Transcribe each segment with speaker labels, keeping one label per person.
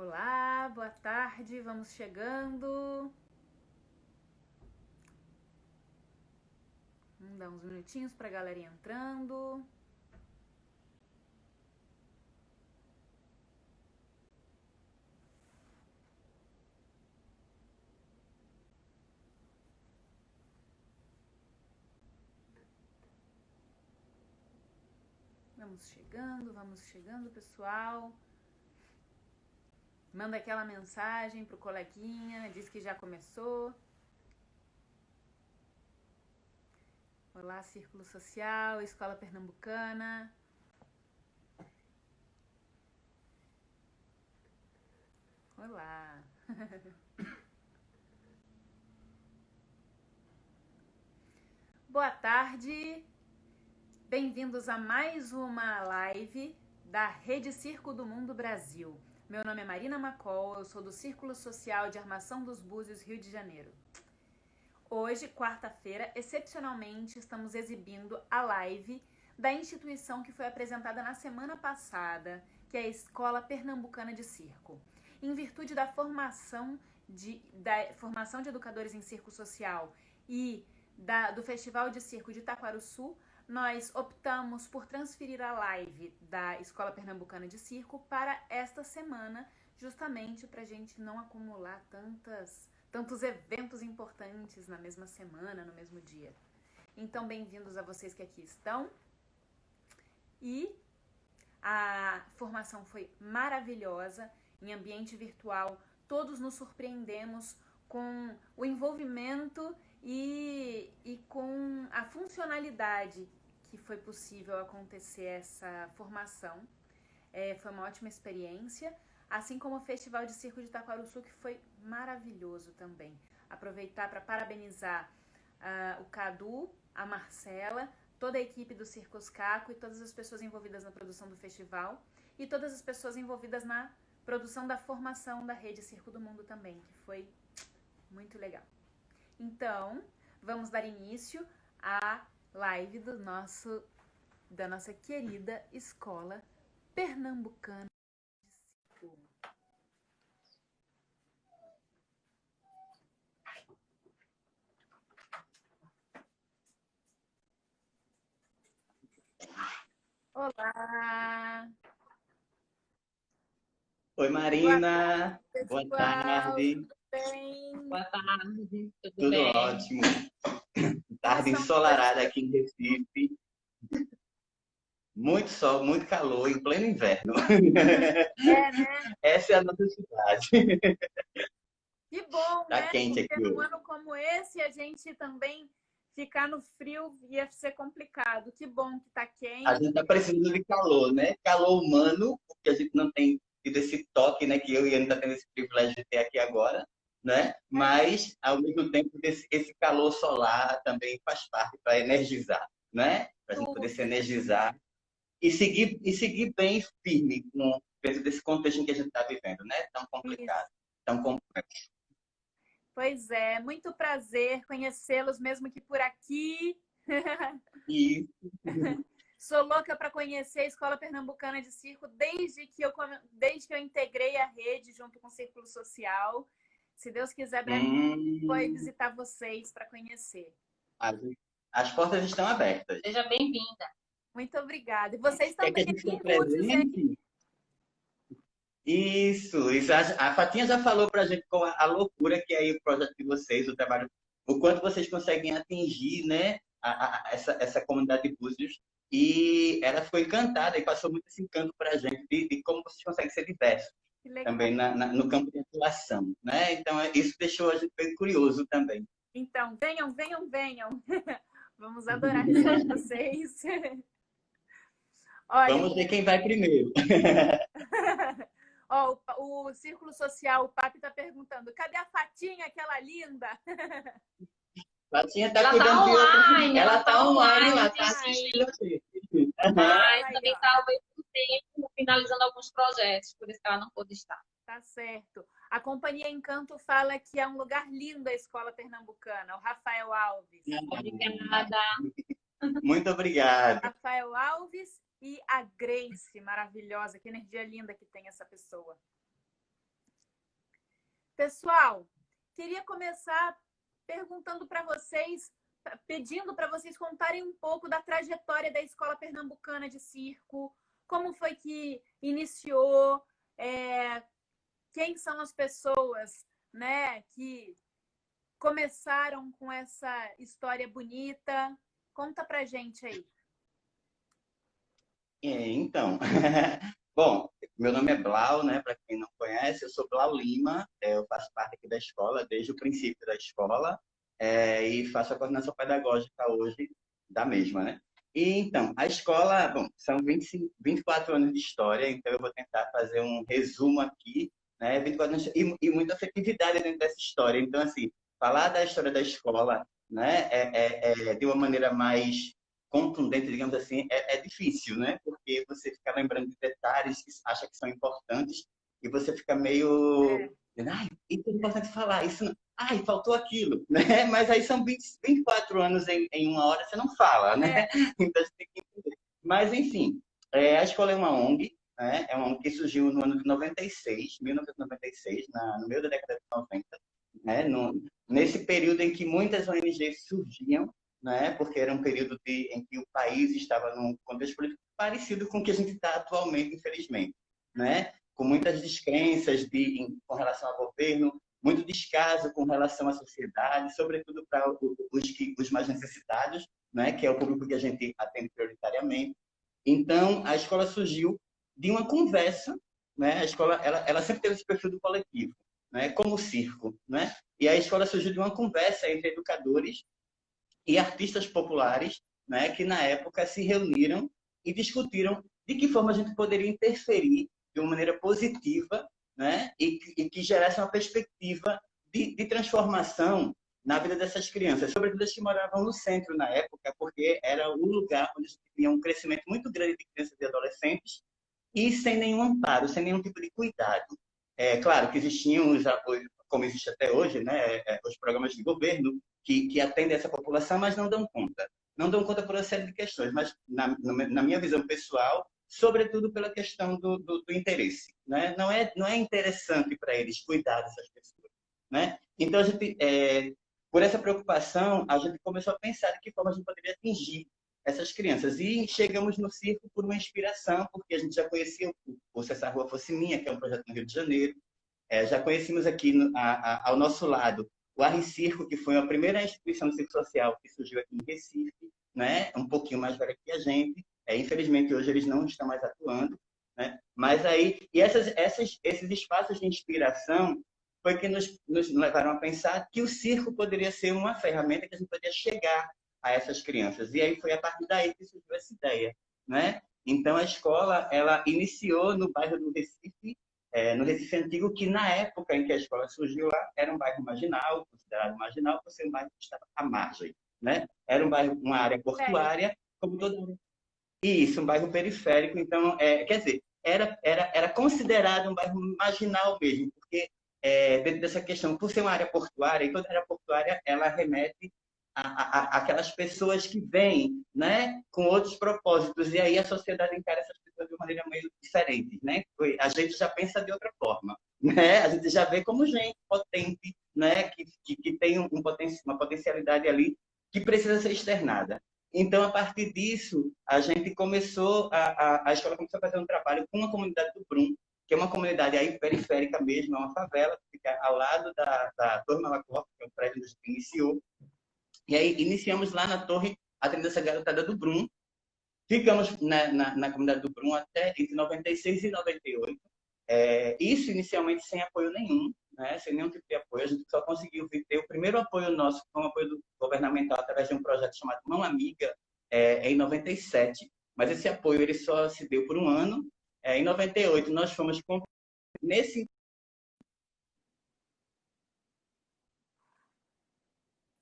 Speaker 1: Olá, boa tarde, vamos chegando. Vamos dar uns minutinhos para a galera entrando. Vamos chegando, pessoal. Manda aquela mensagem pro coleguinha, diz que já começou. Olá, Círculo Social, Escola Pernambucana. Olá. Boa tarde. Bem-vindos a mais uma live da Rede Circo do Mundo Brasil. Meu nome é Marina Macol, eu sou do Círculo Social de Armação dos Búzios, Rio de Janeiro. Hoje, quarta-feira, excepcionalmente, estamos exibindo a live da instituição que foi apresentada na semana passada, que é a Escola Pernambucana de Circo. Em virtude da formação de educadores em circo social e do Festival de Circo de Itaquaruçu, nós optamos por transferir a live da Escola Pernambucana de Circo para esta semana, justamente para a gente não acumular tantos eventos importantes na mesma semana, no mesmo dia. Então, bem-vindos a vocês que aqui estão. E a formação foi maravilhosa, em ambiente virtual, todos nos surpreendemos com o envolvimento e com a funcionalidade que foi possível acontecer essa formação. Foi uma ótima experiência, assim como o Festival de Circo de Itaquaruçu, que foi maravilhoso também. Aproveitar para parabenizar o Cadu, a Marcela, toda a equipe do Circos Caco e todas as pessoas envolvidas na produção do festival e todas as pessoas envolvidas na produção da formação da Rede Circo do Mundo também, que foi muito legal. Então, vamos dar início à live da nossa querida Escola Pernambucana de Circo. Olá!
Speaker 2: Oi, Marina! Boa tarde!
Speaker 1: Tudo bem?
Speaker 3: Boa tarde,
Speaker 2: Tudo
Speaker 3: bem?
Speaker 2: Ótimo! Tarde ensolarada aqui em Recife. Muito sol, muito calor, em pleno inverno.
Speaker 1: Né?
Speaker 2: Essa é a nossa cidade.
Speaker 1: Que bom,
Speaker 2: Tá
Speaker 1: né?
Speaker 2: quente
Speaker 1: Porque
Speaker 2: aqui
Speaker 1: num
Speaker 2: hoje.
Speaker 1: ano como esse, a gente também ficar no frio ia ser complicado. Que bom que tá
Speaker 2: A
Speaker 1: quente.
Speaker 2: gente tá precisando de calor, né? Calor humano, porque a gente não tem tido esse toque, né? Que eu e a Ana tá tendo esse privilégio de ter aqui agora, né? Mas, ao mesmo tempo, esse calor solar também faz parte para energizar, né? Para a gente poder se energizar e seguir bem firme com dentro desse contexto em que a gente está vivendo, né? Tão complicado, tão complexo.
Speaker 1: Pois é, muito prazer conhecê-los, mesmo que por aqui.
Speaker 2: E
Speaker 1: Sou louca para conhecer a Escola Pernambucana de Circo desde que eu integrei a rede junto com o Círculo Social. Se Deus quiser, brevemente vou visitar vocês para conhecer.
Speaker 2: as portas estão abertas.
Speaker 3: Seja bem-vinda.
Speaker 1: Muito obrigada. E vocês
Speaker 2: Quer que
Speaker 1: também
Speaker 2: a gente
Speaker 1: aqui em
Speaker 2: esteja
Speaker 1: Búzios, hein?
Speaker 2: presente? Isso. A Fatinha já falou para a gente com a loucura que é aí o projeto de vocês, o trabalho, o quanto vocês conseguem atingir, né, essa comunidade de Búzios. E ela ficou encantada e passou muito esse encanto para a gente de como vocês conseguem ser diversos também no campo de atuação, né? Então, isso deixou a gente bem curioso também.
Speaker 1: Então, venham. Vamos adorar receber vocês. Olha,
Speaker 2: vamos ver quem vai primeiro.
Speaker 1: Ó, o Círculo Social, o Papi tá perguntando, cadê a Fatinha, aquela linda?
Speaker 2: Fatinha tá
Speaker 3: Ela
Speaker 2: cuidando
Speaker 3: tá
Speaker 2: de outra.
Speaker 3: online,
Speaker 2: Ela tá online, ela tá
Speaker 3: sim.
Speaker 2: assistindo aqui.
Speaker 3: Mas
Speaker 1: Aí,
Speaker 3: também
Speaker 1: ó.
Speaker 3: está ao mesmo tempo finalizando alguns projetos, por isso que ela não pôde estar.
Speaker 1: Tá certo. A Companhia Encanto fala que é um lugar lindo a Escola Pernambucana, o Rafael Alves.
Speaker 3: Obrigada.
Speaker 2: Muito obrigado.
Speaker 1: Rafael Alves e a Grace, maravilhosa. Que energia linda que tem essa pessoa. Pessoal, queria começar perguntando para vocês, pedindo para vocês contarem um pouco da trajetória da Escola Pernambucana de Circo, como foi que iniciou, quem são as pessoas, né, que começaram com essa história bonita. Conta pra gente aí.
Speaker 2: Então, bom, meu nome é Blau, né? Para quem não conhece, eu sou Blau Lima, eu faço parte aqui da escola desde o princípio da escola, e faço a coordenação pedagógica hoje da mesma, né? E então, a escola, bom, são 24 anos de história, então eu vou tentar fazer um resumo aqui, né? 24 anos e muita afetividade dentro dessa história. Então, assim, falar da história da escola, né, de uma maneira mais contundente, digamos assim, é difícil, né? Porque você fica lembrando de detalhes que acha que são importantes e você fica meio... Ai, isso é importante falar, isso não... Ai, faltou aquilo, né? Mas aí são 24 anos em uma hora, você não fala, né? Então você tem que entender. Mas, enfim, a escola é uma ONG, né? É uma ONG que surgiu no ano de 96, 1996, no meio da década de 90, né? Nesse período em que muitas ONGs surgiam, né? Porque era um período em que o país estava num contexto político parecido com o que a gente está atualmente, infelizmente, né? Com muitas descrenças com relação ao governo, muito descaso com relação à sociedade, sobretudo para os mais necessitados, né? Que é o público que a gente atende prioritariamente. Então, a escola surgiu de uma conversa, né? A escola ela sempre teve esse perfil do coletivo, né? Como o circo, né? E a escola surgiu de uma conversa entre educadores e artistas populares, né, que na época se reuniram e discutiram de que forma a gente poderia interferir de uma maneira positiva, né, e que gerasse uma perspectiva de transformação na vida dessas crianças, sobretudo as que moravam no centro na época, porque era o lugar onde tinha um crescimento muito grande de crianças e adolescentes e sem nenhum amparo, sem nenhum tipo de cuidado. É claro que existiam os apoios, como existe até hoje, né, os programas de governo que atendem essa população, mas não dão conta. Não dão conta por uma série de questões, mas na minha visão pessoal, sobretudo pela questão do interesse. Né? Não é interessante para eles cuidar dessas pessoas. Né? Então, por essa preocupação, a gente começou a pensar de que forma a gente poderia atingir essas crianças. E chegamos no circo por uma inspiração, porque a gente já conhecia o Se Essa Rua Fosse Minha, que é um projeto no Rio de Janeiro. Já conhecemos aqui ao nosso lado o Arre Circo, que foi a primeira instituição de circo social que surgiu aqui em Recife, né? Um pouquinho mais velha que a gente. Infelizmente, hoje eles não estão mais atuando. Né? Mas aí, e esses espaços de inspiração foi que nos levaram a pensar que o circo poderia ser uma ferramenta que a gente poderia chegar a essas crianças. E aí foi a partir daí que surgiu essa ideia. Né? Então, a escola ela iniciou no bairro do Recife, no Recife Antigo, que na época em que a escola surgiu lá, era um bairro marginal, considerado marginal, por ser um bairro que estava à margem. Né? Era um bairro, uma área portuária, como todo... Isso, um bairro periférico. Então, quer dizer, era considerado um bairro marginal mesmo, porque dentro dessa questão, por ser uma área portuária, e toda área portuária, ela remete aquelas pessoas que vêm, né, com outros propósitos, e aí a sociedade encara essas pessoas de uma maneira meio diferente, né? A gente já pensa de outra forma, né? A gente já vê como gente potente, né, que tem uma potencialidade ali que precisa ser externada. Então, a partir disso, a gente começou, a escola começou a fazer um trabalho com a comunidade do Brum, que é uma comunidade aí periférica mesmo, é uma favela que fica ao lado da Torre Malacoff, que é um prédio onde a gente iniciou. E aí iniciamos lá na torre, atendendo essa garotada do Brum. Ficamos na comunidade do Brum até entre 96 e 98. Isso inicialmente sem apoio nenhum, né? Sem nenhum tipo de apoio. A gente só conseguiu ter o primeiro apoio nosso, que foi um apoio governamental, através de um projeto chamado Mão Amiga, em 97. Mas esse apoio ele só se deu por um ano. Em 98, nós fomos nesse...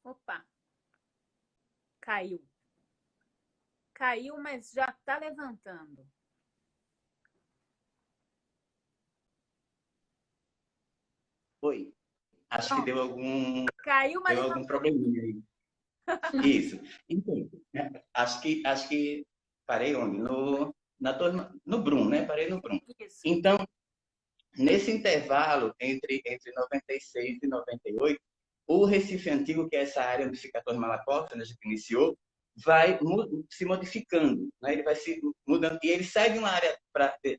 Speaker 1: Opa! Caiu. Caiu, mas já está levantando.
Speaker 2: Foi. Acho que deu algum...
Speaker 1: Caiu, mas
Speaker 2: deu algum probleminha aí. Isso. Então, acho que parei onde? No Brum, né? Parei no Brum.
Speaker 1: Isso.
Speaker 2: Então, Nesse intervalo, entre 96 e 98, o Recife Antigo, que é essa área onde fica a Torre Malacosta, onde a gente iniciou, vai se modificando, né? Ele vai se mudando, e ele sai de uma área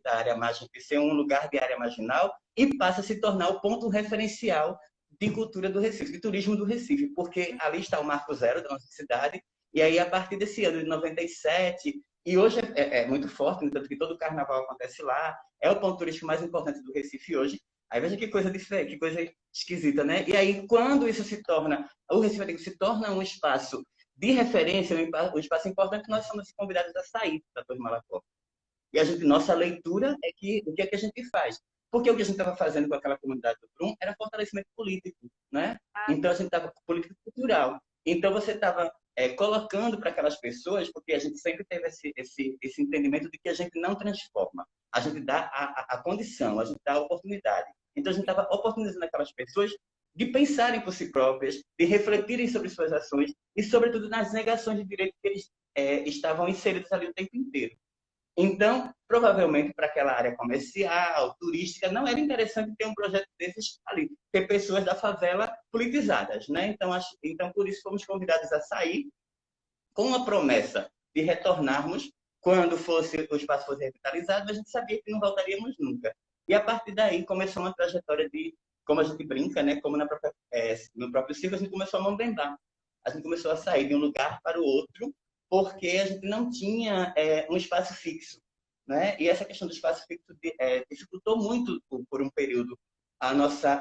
Speaker 2: da área marginal, de ser um lugar de área marginal, e passa a se tornar o ponto referencial de cultura do Recife, de turismo do Recife, porque ali está o marco zero da nossa cidade, e aí, a partir desse ano de 97, e hoje é muito forte, no tanto que todo o carnaval acontece lá, é o ponto turístico mais importante do Recife hoje. Aí veja que coisa diferente, que coisa esquisita, né? E aí, quando isso se torna, o Recife Antigo se torna um espaço de referência, um espaço importante, nós somos convidados a sair da Torre Malacopa. E nossa leitura é que o que é que a gente faz? Porque o que a gente estava fazendo com aquela comunidade do Brum era fortalecimento político, né? Então a gente estava com política cultural. Então você estava colocando para aquelas pessoas, porque a gente sempre teve esse entendimento de que a gente não transforma, a gente dá a condição, a gente dá a oportunidade. Então a gente estava oportunizando aquelas pessoas de pensarem por si próprias, de refletirem sobre suas ações e, sobretudo, nas negações de direito que eles estavam inseridos ali o tempo inteiro. Então, provavelmente, para aquela área comercial, turística, não era interessante ter um projeto desses ali, ter pessoas da favela politizadas, né? Então, por isso, fomos convidados a sair com a promessa de retornarmos quando o espaço fosse revitalizado, mas a gente sabia que não voltaríamos nunca. E, a partir daí, começou uma trajetória de, como a gente brinca, né? Como no próprio circo, a gente começou a mambembar. A gente começou a sair de um lugar para o outro, porque a gente não tinha um espaço fixo, né? E essa questão do espaço fixo dificultou muito, por um período, o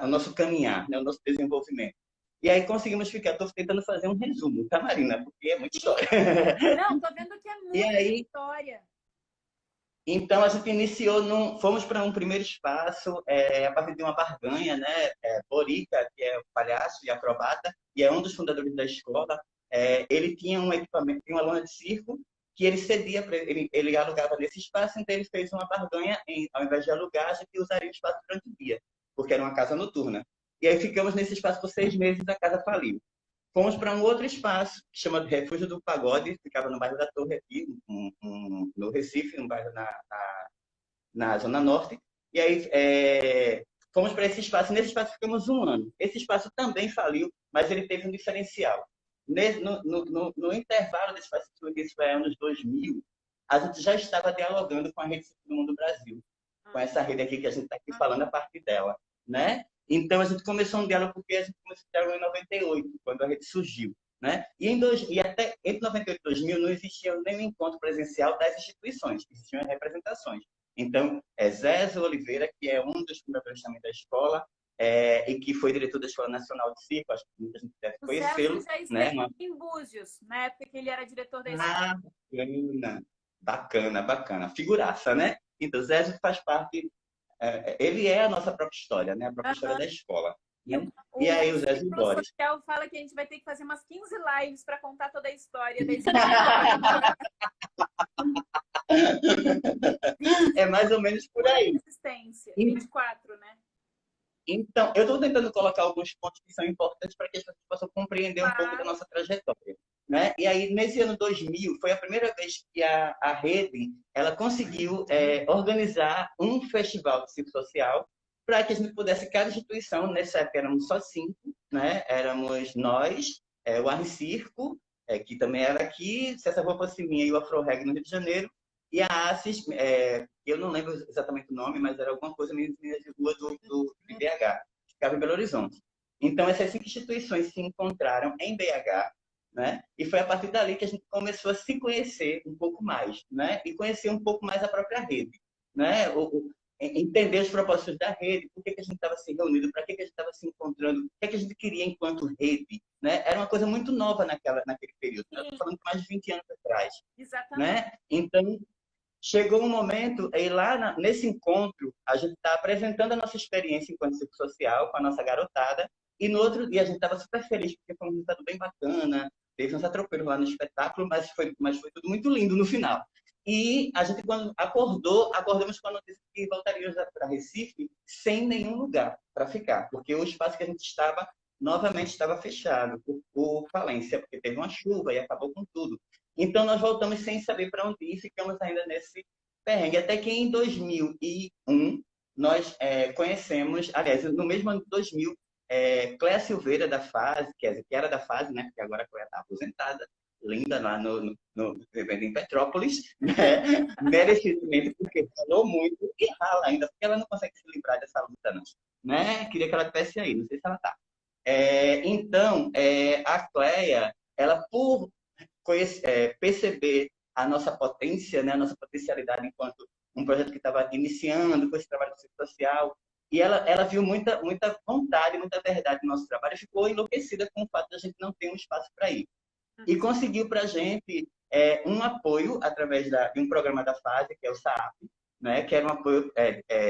Speaker 2: nosso caminhar, né? O nosso desenvolvimento. E aí conseguimos ficar, estou tentando fazer um resumo, tá, Marina? Porque é muita história.
Speaker 1: Não, tô vendo que é muita história.
Speaker 2: Então, a gente iniciou, fomos para um primeiro espaço, a partir de uma barganha, né? Borica, que é o palhaço e acrobata, e é um dos fundadores da escola. Ele tinha um equipamento, tinha uma lona de circo, que ele cedia, ele alugava nesse espaço, então ele fez uma barganha, ao invés de alugar, a gente usaria o espaço durante o dia, porque era uma casa noturna. E aí ficamos nesse espaço por 6 meses, a casa faliu. Fomos para um outro espaço, que chama de Refúgio do Pagode, ficava no bairro da Torre aqui, no Recife, um bairro na Zona Norte. E aí fomos para esse espaço, e nesse espaço ficamos 1 ano. Esse espaço também faliu, mas ele teve um diferencial. No intervalo desse espaço, que isso é anos 2000, a gente já estava dialogando com a Rede Circo do Mundo Brasil, com essa rede aqui que a gente está aqui falando a partir dela, né? Então, a gente começou um diálogo porque a gente começou um diálogo em 98, quando a rede surgiu, né? E até entre 98 e 2000 não existia nenhum encontro presencial das instituições, existiam as representações. Então, Zézo Oliveira, que é um dos fundadores também da escola, e que foi diretor da Escola Nacional de Circo, acho que muita gente deve conhecê-lo.
Speaker 1: O Zézo já esteve em Búzios, na época que ele era diretor da escola.
Speaker 2: Bacana. Figuraça, né? Então, Zézo faz parte... ele é a nossa própria história, né? A própria história da escola. Né? E aí o Zé Boris.
Speaker 1: O social fala que a gente vai ter que fazer umas 15 lives para contar toda a história da escola.
Speaker 2: É mais ou menos por aí.
Speaker 1: 24, né?
Speaker 2: Então, eu estou tentando colocar alguns pontos que são importantes para que as pessoas possam compreender um pouco da nossa trajetória. Né? E aí, nesse ano 2000, foi a primeira vez que a rede ela conseguiu organizar um festival de circo social para que a gente pudesse, cada instituição, nessa época éramos só 5, né? Éramos nós, o Arre Circo, que também era aqui, Se Essa Rua Fosse Minha e o Afro Reg no Rio de Janeiro, e a ACES, eu não lembro exatamente o nome, mas era alguma coisa Meninas de Rua do BH, que ficava em Belo Horizonte. Então, essas 5 instituições se encontraram em BH, né? E foi a partir dali que a gente começou a se conhecer um pouco mais, né? E conhecer um pouco mais a própria rede, né? Entender os propósitos da rede, por que a gente estava se reunindo, para que a gente estava se encontrando, o que a gente queria enquanto rede, né? Era uma coisa muito nova naquele período. Estou falando de mais de 20 anos atrás.
Speaker 1: Exatamente.
Speaker 2: Né? Então, chegou um momento, e lá nesse encontro, a gente está apresentando a nossa experiência enquanto circo social com a nossa garotada, e no outro dia a gente estava super feliz, porque foi um resultado bem bacana, teve uns atropelos lá no espetáculo, mas foi tudo muito lindo no final. E a gente, quando acordamos com a notícia que voltaríamos para Recife sem nenhum lugar para ficar, porque o espaço que a gente estava, novamente estava fechado por falência, porque teve uma chuva e acabou com tudo. Então, nós voltamos sem saber para onde ir e ficamos ainda nesse perrengue. Até que em 2001, nós conhecemos, aliás, no mesmo ano de 2000, Cléa Silveira da Fase, que era da Fase, né? Porque agora a Cléa está aposentada, linda lá vivendo em Petrópolis, né? Merecidamente, porque falou muito e rala ainda, porque ela não consegue se livrar dessa luta, não. Né? Queria que ela estivesse aí, não sei se ela está. Então, a Cléa, ela por perceber a nossa potência, né, a nossa potencialidade enquanto um projeto que estava iniciando com esse trabalho social, e ela viu muita vontade, muita verdade no nosso trabalho e ficou enlouquecida com o fato de a gente não ter um espaço para ir. E conseguiu para a gente um apoio através de um programa da FASE, que é o SAAP, né, que era um apoio,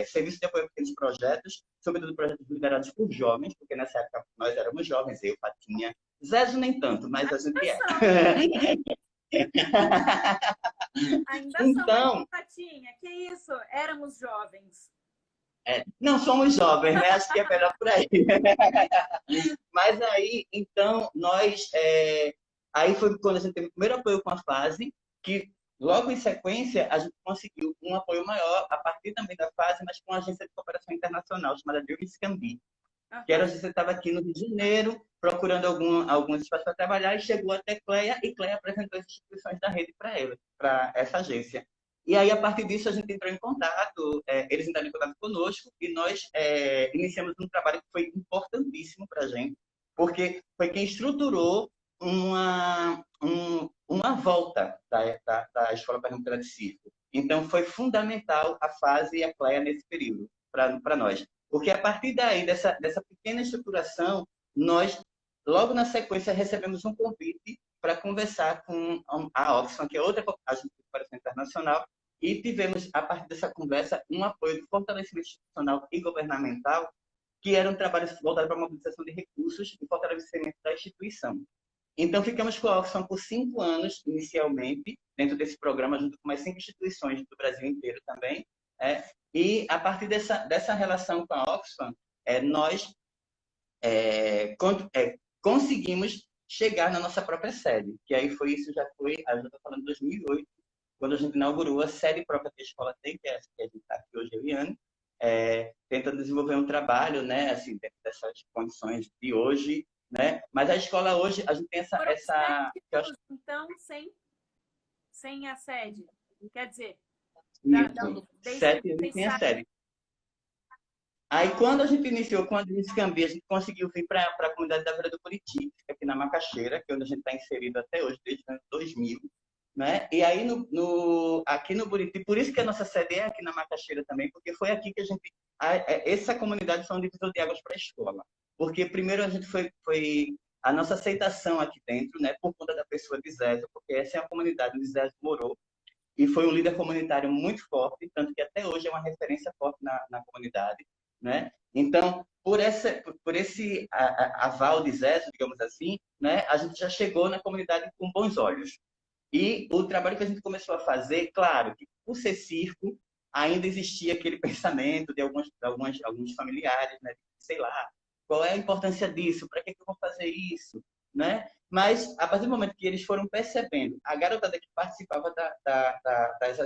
Speaker 2: serviço de apoio a pequenos projetos, sobretudo projetos liderados por jovens, porque nessa época nós éramos jovens, eu, Patinha, Zezo nem tanto, mas a gente é.
Speaker 1: Ainda
Speaker 2: Então,
Speaker 1: somos, Patinha, que isso? Éramos jovens.
Speaker 2: Não somos jovens, né? Acho que é melhor por aí. Mas aí, então, aí foi quando a gente teve o primeiro apoio com a Fase, que logo em sequência a gente conseguiu um apoio maior a partir também da Fase, mas com uma agência de cooperação internacional chamada Deus Cambi, que era a gente estava aqui no Rio de Janeiro procurando alguns espaços para trabalhar e chegou até Cléa e Cléa apresentou as instituições da rede para essa agência. E aí, a partir disso, a gente entrou em contato, eles entraram em contato conosco e nós iniciamos um trabalho que foi importantíssimo para a gente, porque foi quem estruturou uma volta da Escola Pernambucana de Circo. Então, foi fundamental a Fase e a Cléa nesse período para nós. Porque a partir daí, dessa pequena estruturação, nós, logo na sequência, recebemos um convite para conversar com a Oxfam, que é outra agência de cooperação internacional, e tivemos, a partir dessa conversa, um apoio de fortalecimento institucional e governamental, que era um trabalho voltado para a mobilização de recursos e fortalecimento da instituição. Então, ficamos com a Oxfam por 5 anos, inicialmente, dentro desse programa, junto com mais 5 instituições do Brasil inteiro também. E, a partir dessa relação com a Oxfam, nós conseguimos chegar na nossa própria sede, que aí a gente está falando de 2008, quando a gente inaugurou a sede própria que a escola tem, que é essa que a gente está aqui hoje, Eliane, tentando desenvolver um trabalho, né, assim, dentro dessas condições de hoje, né? Mas a escola hoje, a gente tem essa
Speaker 1: então, sem a sede, quer dizer,
Speaker 2: sete anos sem a sede. Aí, quando a gente iniciou com a Descambi, a gente conseguiu vir para a comunidade da Vila do Buriti, aqui na Macaxeira, que é onde a gente está inserido até hoje, desde o ano 2000. Né? E aí, aqui no Buriti, por isso que a nossa sede é aqui na Macaxeira também, porque foi aqui que a gente... Essa comunidade foi um divisor de águas para a escola. Porque primeiro a gente foi a nossa aceitação aqui dentro, né, por conta da pessoa de Zezo, porque essa é a comunidade onde Zezo morou, e foi um líder comunitário muito forte, tanto que até hoje é uma referência forte na comunidade. Né? Então, por esse aval de Zezo, digamos assim, né, a gente já chegou na comunidade com bons olhos. E o trabalho que a gente começou a fazer, claro, que por ser circo, ainda existia aquele pensamento de alguns familiares, né? Sei lá, qual é a importância disso? Para que eu vou fazer isso? Né? Mas, a partir do momento que eles foram percebendo, a garotada que participava das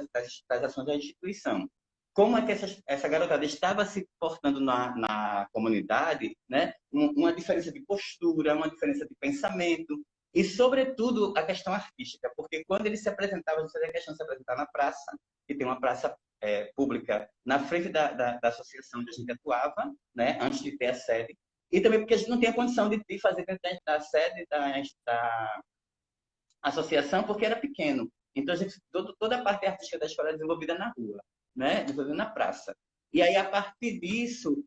Speaker 2: ações da instituição, como é que essa garotada estava se portando na comunidade, né? Uma diferença de postura, uma diferença de pensamento, e, sobretudo, a questão artística, porque quando eles se apresentavam, eles faziam a questão de se apresentar na praça, que tem uma praça pública na frente da associação onde a gente atuava, né, antes de ter a sede, e também porque a gente não tinha condição de fazer dentro da sede da associação, porque era pequeno. Então, toda a parte artística da escola era desenvolvida na rua, né, desenvolvida na praça. E aí, a partir disso,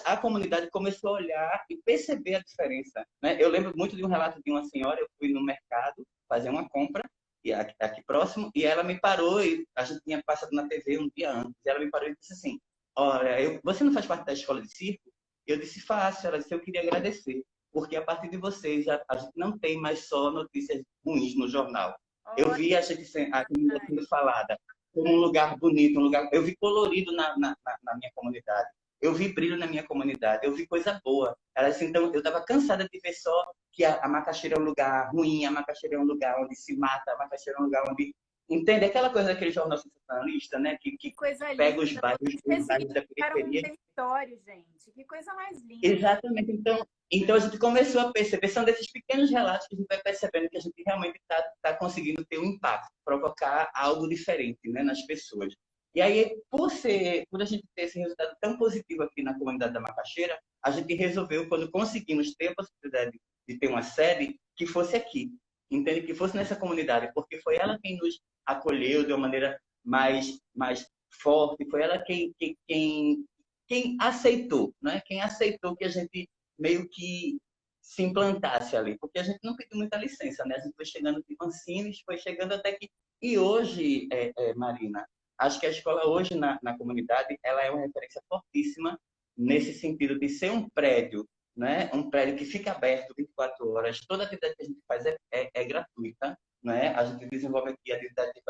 Speaker 2: a comunidade começou a olhar e perceber a diferença. Né? Eu lembro muito de um relato de uma senhora, eu fui no mercado fazer uma compra, aqui próximo, e ela me parou, e a gente tinha passado na TV um dia antes, e ela me parou e disse assim, olha, você não faz parte da escola de circo? Eu disse, faço. Ela disse, eu queria agradecer, porque a partir de vocês, a gente não tem mais só notícias ruins no jornal. Eu vi a gente sendo falada como um lugar bonito, eu vi colorido na minha comunidade. Eu vi brilho na minha comunidade, eu vi coisa boa. Então, eu estava cansada de ver só que a Macaxeira é um lugar ruim, a Macaxeira é um lugar onde se mata, a Macaxeira é um lugar onde Entende? Aquela coisa daquele jornal sensacionalista, né? Que
Speaker 1: Coisa
Speaker 2: pega
Speaker 1: linda.
Speaker 2: os
Speaker 1: Vocês
Speaker 2: bairros da
Speaker 1: significaram um
Speaker 2: periferia.
Speaker 1: território, gente. Que coisa mais linda.
Speaker 2: Exatamente. Então a gente começou a perceber, são desses pequenos relatos que a gente vai percebendo que a gente realmente está conseguindo ter um impacto, provocar algo diferente, né, nas pessoas. E aí, por a gente ter esse resultado tão positivo aqui na comunidade da Macaxeira, a gente resolveu, quando conseguimos ter a possibilidade de ter uma sede, que fosse aqui, entende? Que fosse nessa comunidade, porque foi ela quem nos acolheu de uma maneira mais forte, foi ela quem aceitou, né? Quem aceitou que a gente meio que se implantasse ali, porque a gente não pediu muita licença, né? A gente foi chegando de mansinhos, foi chegando até que... E hoje, Marina, acho que a escola hoje na comunidade, ela é uma referência fortíssima nesse sentido de ser um prédio, né? Um prédio que fica aberto 24 horas, toda a atividade que a gente faz é gratuita, né? A gente desenvolve aqui atividade de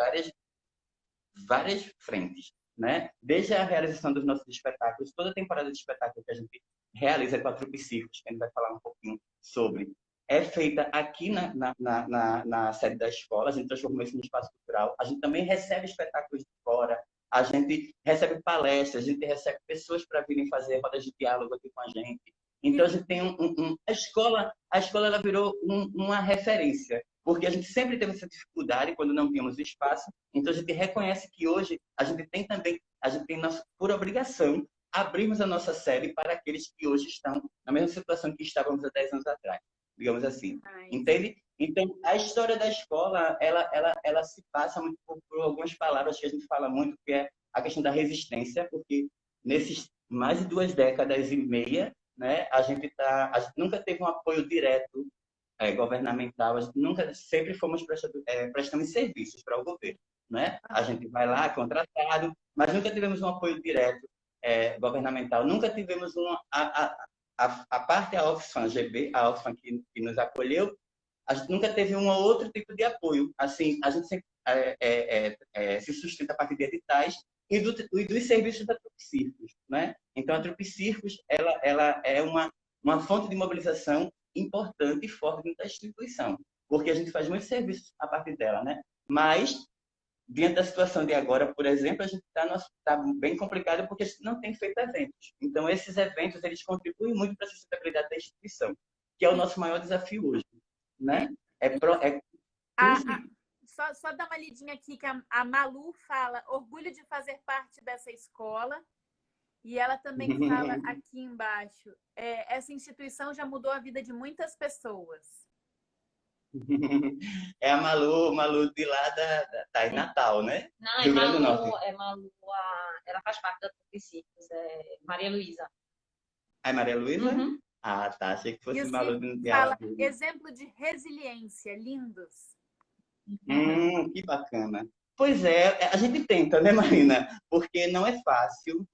Speaker 2: várias frentes, né? Desde a realização dos nossos espetáculos, toda a temporada de espetáculo que a gente realiza com a Trupe Circos, que a gente vai falar um pouquinho sobre, é feita aqui na sede da escola. A gente transformou isso em espaço cultural. A gente também recebe espetáculos de fora, a gente recebe palestras, a gente recebe pessoas para virem fazer rodas de diálogo aqui com a gente. Então, a gente tem a escola ela virou uma referência, porque a gente sempre teve essa dificuldade quando não tínhamos espaço. Então, a gente reconhece que hoje a gente tem por obrigação, abrirmos a nossa sede para aqueles que hoje estão na mesma situação que estávamos há 10 anos atrás, digamos assim. Entende? Então, a história da escola, ela se passa muito por algumas palavras que a gente fala muito, que é a questão da resistência, porque nesses mais de 2 décadas e meia, né, a gente nunca teve um apoio direto governamental, a gente nunca, sempre fomos prestando serviços para o governo, né? A gente vai lá, contratado, mas nunca tivemos um apoio direto governamental, nunca tivemos a parte da Oxfam GB, a Oxfam que nos acolheu, a gente nunca teve um ou outro tipo de apoio. Assim, a gente sempre se sustenta a partir de editais e dos serviços da Trupe Circos, né? Então, a Trupe Circos, ela é uma fonte de mobilização importante e forte dentro da instituição, porque a gente faz muitos serviços a partir dela, né? Mas, diante da situação de agora, por exemplo, a gente está bem complicado porque a gente não tem feito eventos. Então, esses eventos, eles contribuem muito para a sustentabilidade da instituição, que é o nosso maior desafio hoje, né?
Speaker 1: Só dar uma lidinha aqui, que a Malu fala orgulho de fazer parte dessa escola. E ela também fala aqui embaixo, essa instituição já mudou a vida de muitas pessoas.
Speaker 2: É a Malu de lá da Natal, né?
Speaker 3: Não, é Malu, ela faz parte da Trupe Circos, é Maria Luísa.
Speaker 2: É Maria Luísa?
Speaker 3: Uhum.
Speaker 2: Ah, tá. Achei que fosse Malu de
Speaker 1: fala, exemplo de resiliência, lindos.
Speaker 2: Que bacana. Pois é, a gente tenta, né, Marina? Porque não é fácil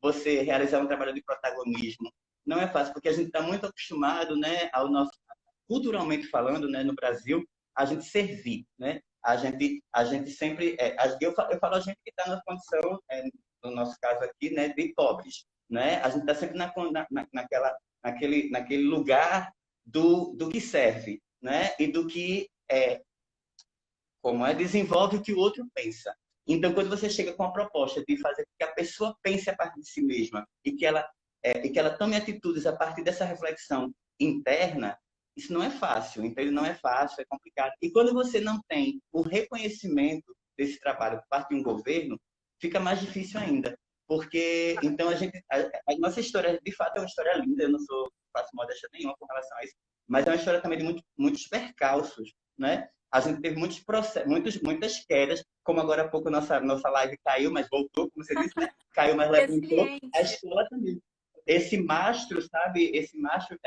Speaker 2: você realizar um trabalho de protagonismo. Não é fácil, porque a gente está muito acostumado, né, culturalmente falando, né, no Brasil, a gente servir, né? A gente sempre, eu falo a gente que está na condição, no nosso caso aqui, né, de pobres, né? A gente está sempre naquele lugar do que serve, né? E do que desenvolve o que o outro pensa. Então, quando você chega com a proposta de fazer com que a pessoa pense a partir de si mesma e que ela tome atitudes a partir dessa reflexão interna, isso não é fácil. Então, ele não é fácil, é complicado. E quando você não tem o reconhecimento desse trabalho por parte de um governo, fica mais difícil ainda. Porque, então, a nossa história, de fato, é uma história linda. Eu não faço modéstia nenhuma com relação a isso. Mas é uma história também de muitos percalços, né? A gente teve muitos processos, muitas quedas, como agora há pouco nossa live caiu, mas voltou, como você disse, né? Caiu, mas levantou. A escola também. Esse mastro, sabe? Esse mastro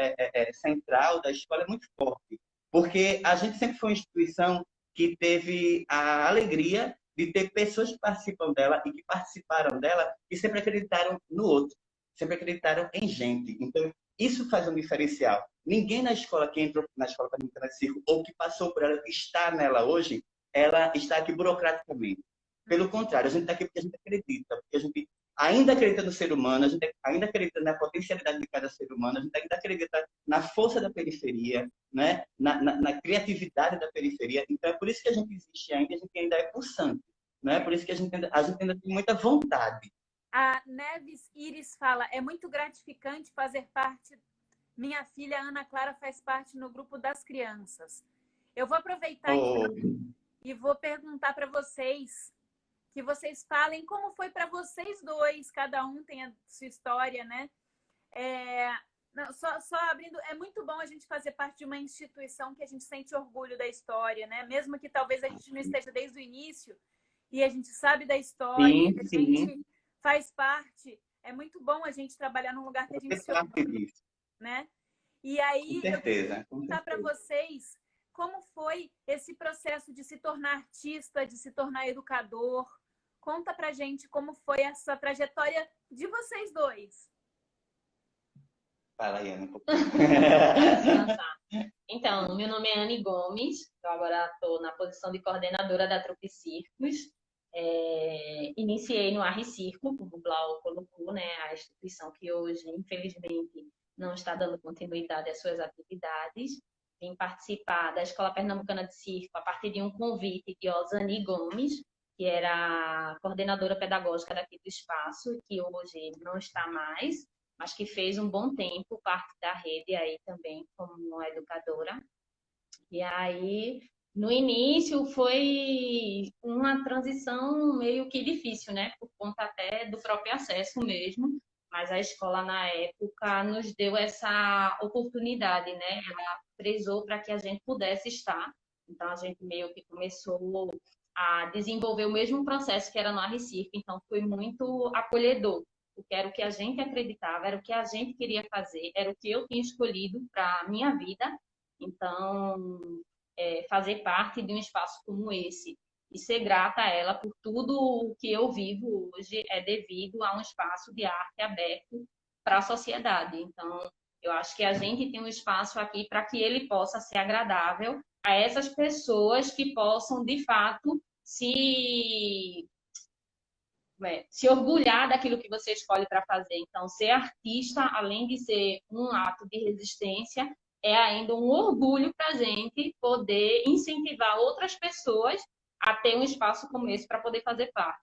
Speaker 2: central da escola é muito forte, porque a gente sempre foi uma instituição que teve a alegria de ter pessoas que participam dela e que participaram dela e sempre acreditaram no outro, sempre acreditaram em gente. Então, isso faz um diferencial. Ninguém na escola que entrou na escola Pernambucana de Circo ou que passou por ela, que está nela hoje, ela está aqui burocraticamente. Pelo contrário, a gente está aqui porque a gente acredita, porque a gente ainda acredita no ser humano, a gente ainda acredita na potencialidade de cada ser humano, a gente ainda acredita na força da periferia, né? Na criatividade da periferia. Então, é por isso que a gente existe ainda, a gente ainda é pulsante. Né? Por isso que a gente ainda tem muita vontade.
Speaker 1: A Neves Iris fala, é muito gratificante fazer parte. Minha filha Ana Clara faz parte no grupo das crianças. Eu vou aproveitar e vou perguntar para vocês, que vocês falem como foi para vocês dois, cada um tem a sua história, né? Só abrindo, é muito bom a gente fazer parte de uma instituição que a gente sente orgulho da história, né? Mesmo que talvez a gente não esteja desde o início e a gente sabe da história, a gente faz parte. É muito bom a gente trabalhar num lugar que a gente se orgulha, né? E aí, eu queria perguntar para vocês como foi esse processo de se tornar artista, de se tornar educador. Conta pra gente como foi essa trajetória de vocês dois.
Speaker 2: Fala aí, Ana.
Speaker 3: Então, meu nome é Anne Gomes, eu agora estou na posição de coordenadora da Trupe Circos. Iniciei no Arre Circo, como o Blau colocou, né, a instituição que hoje, infelizmente, não está dando continuidade às suas atividades. Vim participar da Escola Pernambucana de Circo a partir de um convite de Osani Gomes, que era a coordenadora pedagógica daqui do espaço, que hoje não está mais, mas que fez um bom tempo parte da rede aí também como educadora. E aí, no início, foi uma transição meio que difícil, né? Por conta até do próprio acesso mesmo, mas a escola, na época, nos deu essa oportunidade, né? Ela prezou para que a gente pudesse estar. Então, a gente meio que começou a desenvolver o mesmo processo que era no Arre Circo. Então, foi muito acolhedor, porque era o que a gente acreditava, era o que a gente queria fazer, era o que eu tinha escolhido para a minha vida. Então, fazer parte de um espaço como esse e ser grata a ela por tudo o que eu vivo hoje é devido a um espaço de arte aberto para a sociedade. Então, eu acho que a gente tem um espaço aqui para que ele possa ser agradável a essas pessoas que possam, de fato, se orgulhar daquilo que você escolhe para fazer. Então, ser artista, além de ser um ato de resistência, é ainda um orgulho para a gente poder incentivar outras pessoas a ter um espaço como esse para poder fazer parte.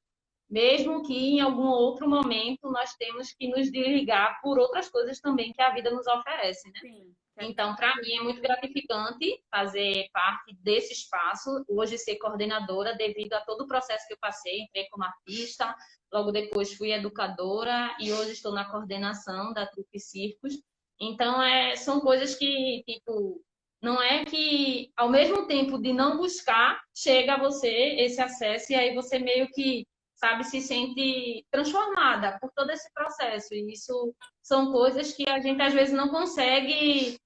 Speaker 3: Mesmo que em algum outro momento nós temos que nos desligar por outras coisas também que a vida nos oferece, né?
Speaker 1: Sim.
Speaker 3: Então, para mim é muito gratificante fazer parte desse espaço, hoje ser coordenadora devido a todo o processo que eu passei, entrei como artista, logo depois fui educadora e hoje estou na coordenação da Trupe Circos. Então, são coisas que, tipo, não é que ao mesmo tempo de não buscar, chega a você esse acesso e aí você meio que, sabe, se sente transformada por todo esse processo. E isso são coisas que a gente às vezes não consegue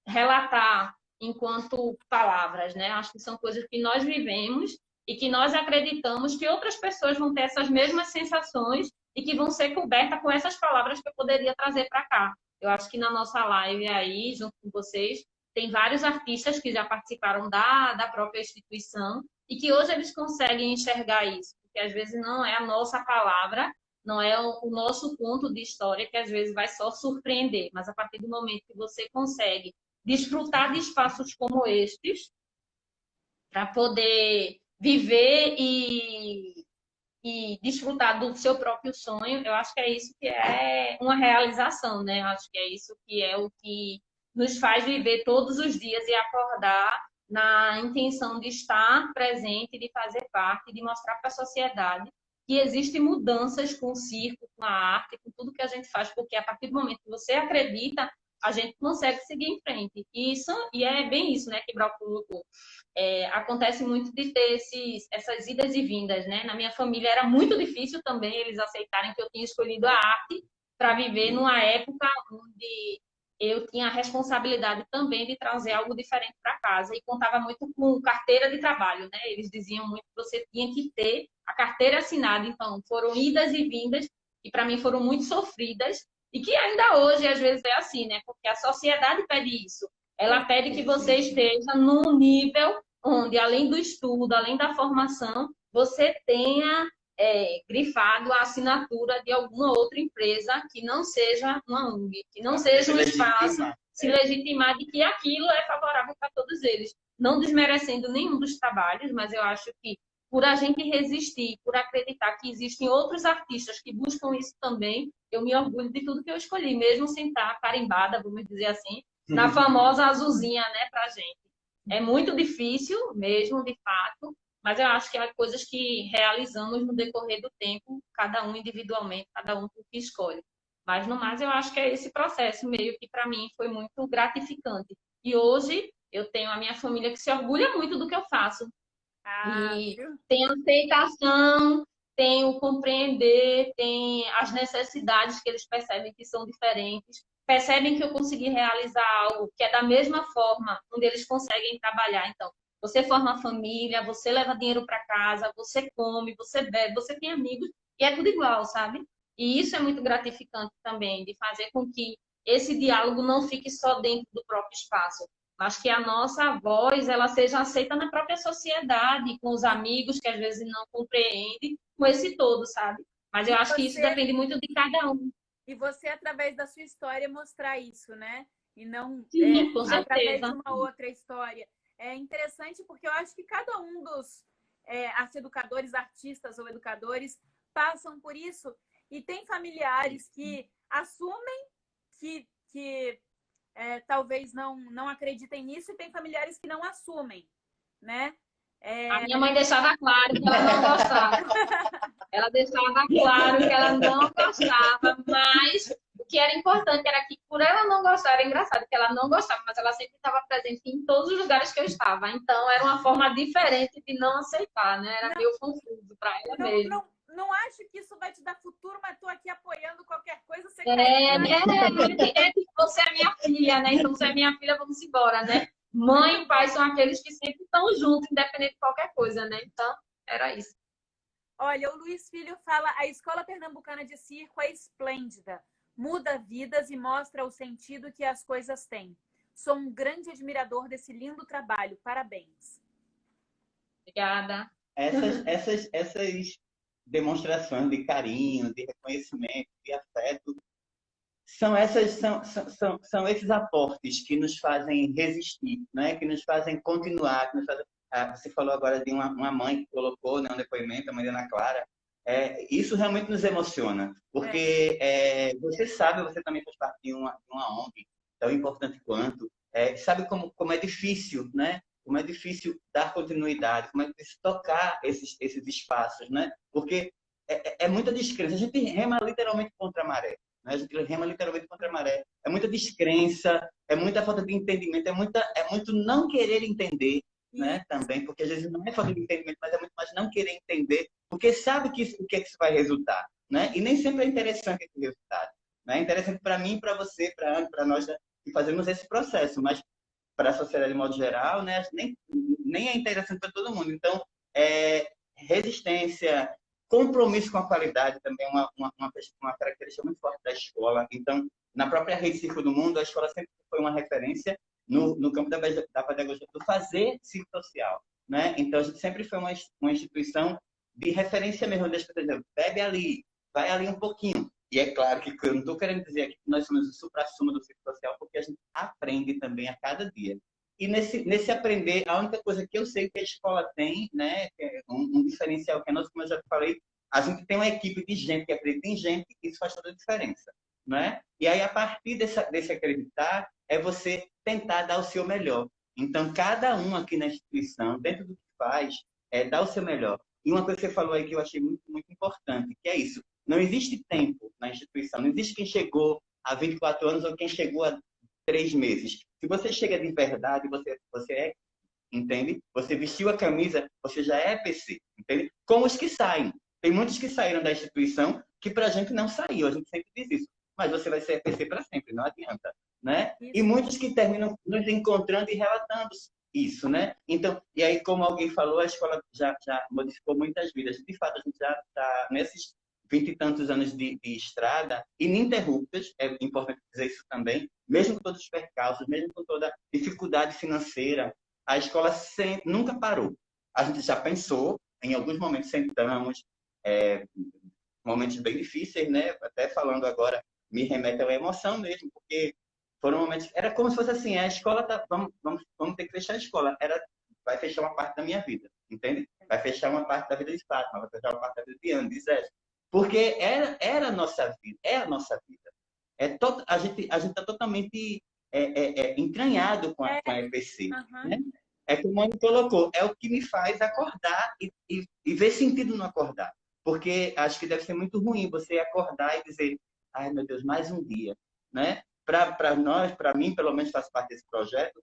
Speaker 3: relatar enquanto palavras, né? Acho que são coisas que nós vivemos e que nós acreditamos que outras pessoas vão ter essas mesmas sensações e que vão ser cobertas com essas palavras que eu poderia trazer para cá. Eu acho que na nossa live aí, junto com vocês, tem vários artistas que já participaram da própria instituição e que hoje eles conseguem enxergar isso, porque às vezes não é a nossa palavra, não é o nosso ponto de história que às vezes vai só surpreender, mas a partir do momento que você consegue desfrutar de espaços como estes, para poder viver e desfrutar do seu próprio sonho, eu acho que é isso que é uma realização, né? Eu acho que é isso que é o que nos faz viver todos os dias e acordar na intenção de estar presente, de fazer parte, de mostrar para a sociedade que existem mudanças com o circo, com a arte, com tudo que a gente faz, porque a partir do momento que você acredita, a gente consegue seguir em frente. E é bem isso, né, que Brau colocou. Acontece muito de ter essas idas e vindas, né? Na minha família era muito difícil também eles aceitarem que eu tinha escolhido a arte para viver numa época onde eu tinha a responsabilidade também de trazer algo diferente para casa e contava muito com carteira de trabalho, né? Eles diziam muito que você tinha que ter a carteira assinada. Então, foram idas e vindas que para mim foram muito sofridas e que ainda hoje às vezes é assim, né? Porque a sociedade pede isso. Ela pede que você esteja num nível onde, além do estudo, além da formação, você tenha grifado a assinatura de alguma outra empresa que não seja uma ONG, que não seja um espaço, se legitimar de que aquilo é favorável para todos eles. Não desmerecendo nenhum dos trabalhos, mas eu acho que por a gente resistir, por acreditar que existem outros artistas que buscam isso também, eu me orgulho de tudo que eu escolhi, mesmo sem estar carimbada, vamos dizer assim, na famosa azulzinha, né, pra gente. É muito difícil mesmo, de fato, mas eu acho que há coisas que realizamos no decorrer do tempo, cada um individualmente, cada um por que escolhe. Mas, no mais, eu acho que é esse processo meio que, para mim, foi muito gratificante. E hoje, eu tenho a minha família que se orgulha muito do que eu faço. E tem aceitação, tem o compreender, tem as necessidades que eles percebem que são diferentes, percebem que eu consegui realizar algo que é da mesma forma onde eles conseguem trabalhar. Então, você forma família, você leva dinheiro para casa, você come, você bebe, você tem amigos, e é tudo igual, sabe? E isso é muito gratificante também, de fazer com que esse diálogo não fique só dentro do próprio espaço, mas que a nossa voz ela seja aceita na própria sociedade, com os amigos que às vezes não compreendem, com esse todo, sabe? Mas eu acho que isso depende muito de cada um.
Speaker 1: E você, através da sua história, mostrar isso, né? E não
Speaker 3: Sim, com
Speaker 1: através
Speaker 3: certeza.
Speaker 1: de uma outra história. É interessante porque eu acho que cada um dos arte-educadores, artistas ou educadores passam por isso e tem familiares que assumem que talvez não acreditem nisso e tem familiares que não assumem, né?
Speaker 3: A minha mãe deixava claro que ela não gostava. Ela deixava claro que ela não gostava, mas o que era importante era que, por ela não gostar, era engraçado que ela não gostava, mas ela sempre estava presente em todos os lugares que eu estava. Então, era uma forma diferente de não aceitar, né? Era meio confuso para ela mesmo.
Speaker 1: Não acho que isso vai te dar futuro, mas estou aqui apoiando qualquer coisa. Você
Speaker 3: você é minha filha, né? Então, você é minha filha, vamos embora, né? Mãe e pai são aqueles que sempre estão juntos, independente de qualquer coisa, né? Então, era isso.
Speaker 1: Olha, o Luiz Filho fala: a Escola Pernambucana de Circo é esplêndida, muda vidas e mostra o sentido que as coisas têm. Sou um grande admirador desse lindo trabalho. Parabéns.
Speaker 3: Obrigada.
Speaker 2: Essas demonstrações de carinho, de reconhecimento, de afeto, são esses aportes que nos fazem resistir, né? Que nos fazem continuar, que nos fazem... Você falou agora de uma mãe que colocou, né, um depoimento, a mãe Ana Clara. Isso realmente nos emociona, porque você sabe, você também faz parte de uma ONG, tão importante quanto, sabe como é difícil, né? Como é difícil dar continuidade, como é difícil tocar esses espaços, né? Porque é muita descrença. A gente rema literalmente contra a maré. Né? A gente rema literalmente contra a maré. É muita descrença, é muita falta de entendimento, é muito não querer entender, né? Também, porque às vezes não é falta de entendimento, mas é muito mais não querer entender, porque sabe o que isso vai resultar, né? E nem sempre é interessante esse resultado. Né? É interessante para mim, para você, para Ana, para nós, que fazemos esse processo, mas para a sociedade de modo geral, né? Nem é interessante para todo mundo. Então, resistência, compromisso com a qualidade também é uma característica muito forte da escola. Então, na própria Rede Circo do Mundo, a escola sempre foi uma referência no campo da pedagogia do fazer circo social, né? Então, a gente sempre foi uma instituição de referência mesmo, das pessoas dizendo, bebe ali, vai ali um pouquinho. E é claro que eu não estou querendo dizer aqui que nós somos o supra-sumo do circo social, porque a gente aprende também a cada dia. E nesse aprender, a única coisa que eu sei que a escola tem, né, um diferencial que é nosso, como eu já falei, a gente tem uma equipe de gente que acredita em gente, e isso faz toda a diferença, né? E aí, a partir desse acreditar, é você tentar dar o seu melhor. Então, cada um aqui na instituição, dentro do que faz, dá o seu melhor. E uma coisa que você falou aí que eu achei muito, muito importante, que é isso. Não existe tempo na instituição. Não existe quem chegou há 24 anos ou quem chegou há 3 meses. Se você chega de verdade, você entende? Você vestiu a camisa, você já é PC, entende? Como os que saem. Tem muitos que saíram da instituição que pra gente não saiu. A gente sempre diz isso. Mas você vai ser EPC para sempre, não adianta, né? E muitos que terminam nos encontrando e relatando isso, né? Então, e aí, como alguém falou, a escola já modificou muitas vidas. De fato, a gente já está nesses 20 e tantos anos de estrada, ininterruptas, é importante dizer isso também, mesmo com todos os percalços, mesmo com toda a dificuldade financeira, a escola nunca parou. A gente já pensou, em alguns momentos sentamos, momentos bem difíceis, né? Até falando agora, me remete a uma emoção mesmo, porque foram momentos... Era como se fosse assim, a escola tá... Vamos ter que fechar a escola. Vai fechar uma parte da minha vida, entende? Vai fechar uma parte da vida de Fátima, vai fechar uma parte da vida de Ana, de Zé. Porque era a nossa vida, é a nossa vida. A gente está totalmente entranhado com a EPC. Né? É como a Ana colocou, é o que me faz acordar e ver sentido no acordar. Porque acho que deve ser muito ruim você acordar e dizer, ai meu Deus, mais um dia. Né? Para nós, para mim, pelo menos faz parte desse projeto,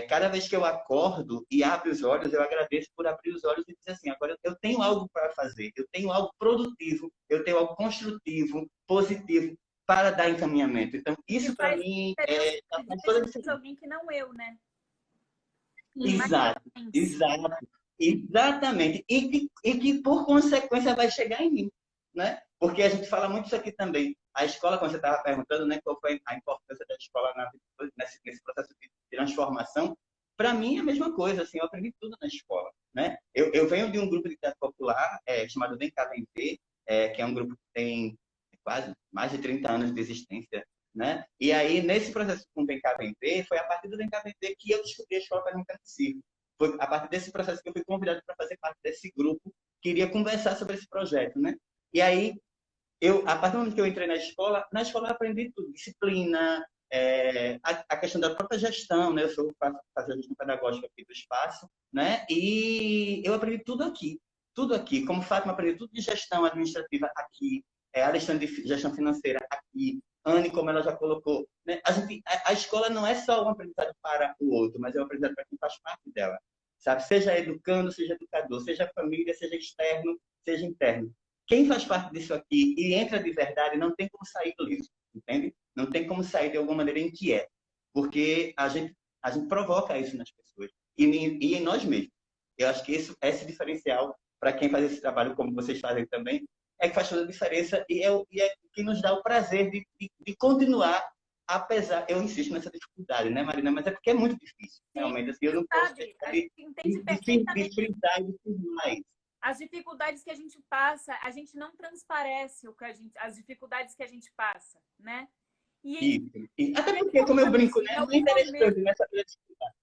Speaker 2: cada vez que eu acordo e abro os olhos, eu agradeço por abrir os olhos e dizer assim, agora eu tenho algo para fazer, eu tenho algo produtivo, eu tenho algo construtivo, positivo para dar encaminhamento. Então, isso para mim
Speaker 1: faz toda a diferença. Alguém que não eu, né?
Speaker 2: Exato, exatamente. E que, por consequência, vai chegar em mim. Né? Porque a gente fala muito isso aqui também. A escola, quando você estava perguntando, né, qual foi a importância da escola nesse processo de transformação, para mim é a mesma coisa. Assim, eu aprendi tudo na escola. Né? Eu venho de um grupo de teatro popular chamado Vem Cá Vem Ver, que é um grupo que tem quase mais de 30 anos de existência. Né? E aí, nesse processo com o Vem Cá Vem Ver, foi a partir do Vem Cá Vem Ver que eu descobri a Escola Pernambucana de Circo. Foi a partir desse processo que eu fui convidado para fazer parte desse grupo, que iria conversar sobre esse projeto. Né? E aí, a partir do momento que eu entrei na escola eu aprendi tudo, disciplina, a questão da própria gestão, né? Eu sou fazer a gestão pedagógica aqui do espaço, né? E eu aprendi tudo aqui. Como Fátima, aprendi tudo de gestão administrativa aqui, Alexandre de gestão financeira aqui, Anne, como ela já colocou. Né? A escola não é só um aprendizado para o outro, mas é um aprendizado para quem faz parte dela. Sabe? Seja educando, seja educador, seja família, seja externo, seja interno. Quem faz parte disso aqui e entra de verdade não tem como sair do livro, entende? Não tem como sair de alguma maneira inquieta, porque a gente provoca isso nas pessoas e em nós mesmos. Eu acho que esse diferencial, para quem faz esse trabalho como vocês fazem também, é que faz toda a diferença e é que nos dá o prazer de continuar, apesar, eu insisto nessa dificuldade, né, Marina? Mas é porque é muito difícil, realmente. Assim, eu não posso deixar de frisar e de mais.
Speaker 1: As dificuldades que a gente passa, a gente não transparece as dificuldades que a gente passa, né?
Speaker 2: Até porque, como eu brinco, né? Não é interessante nessa dificuldade.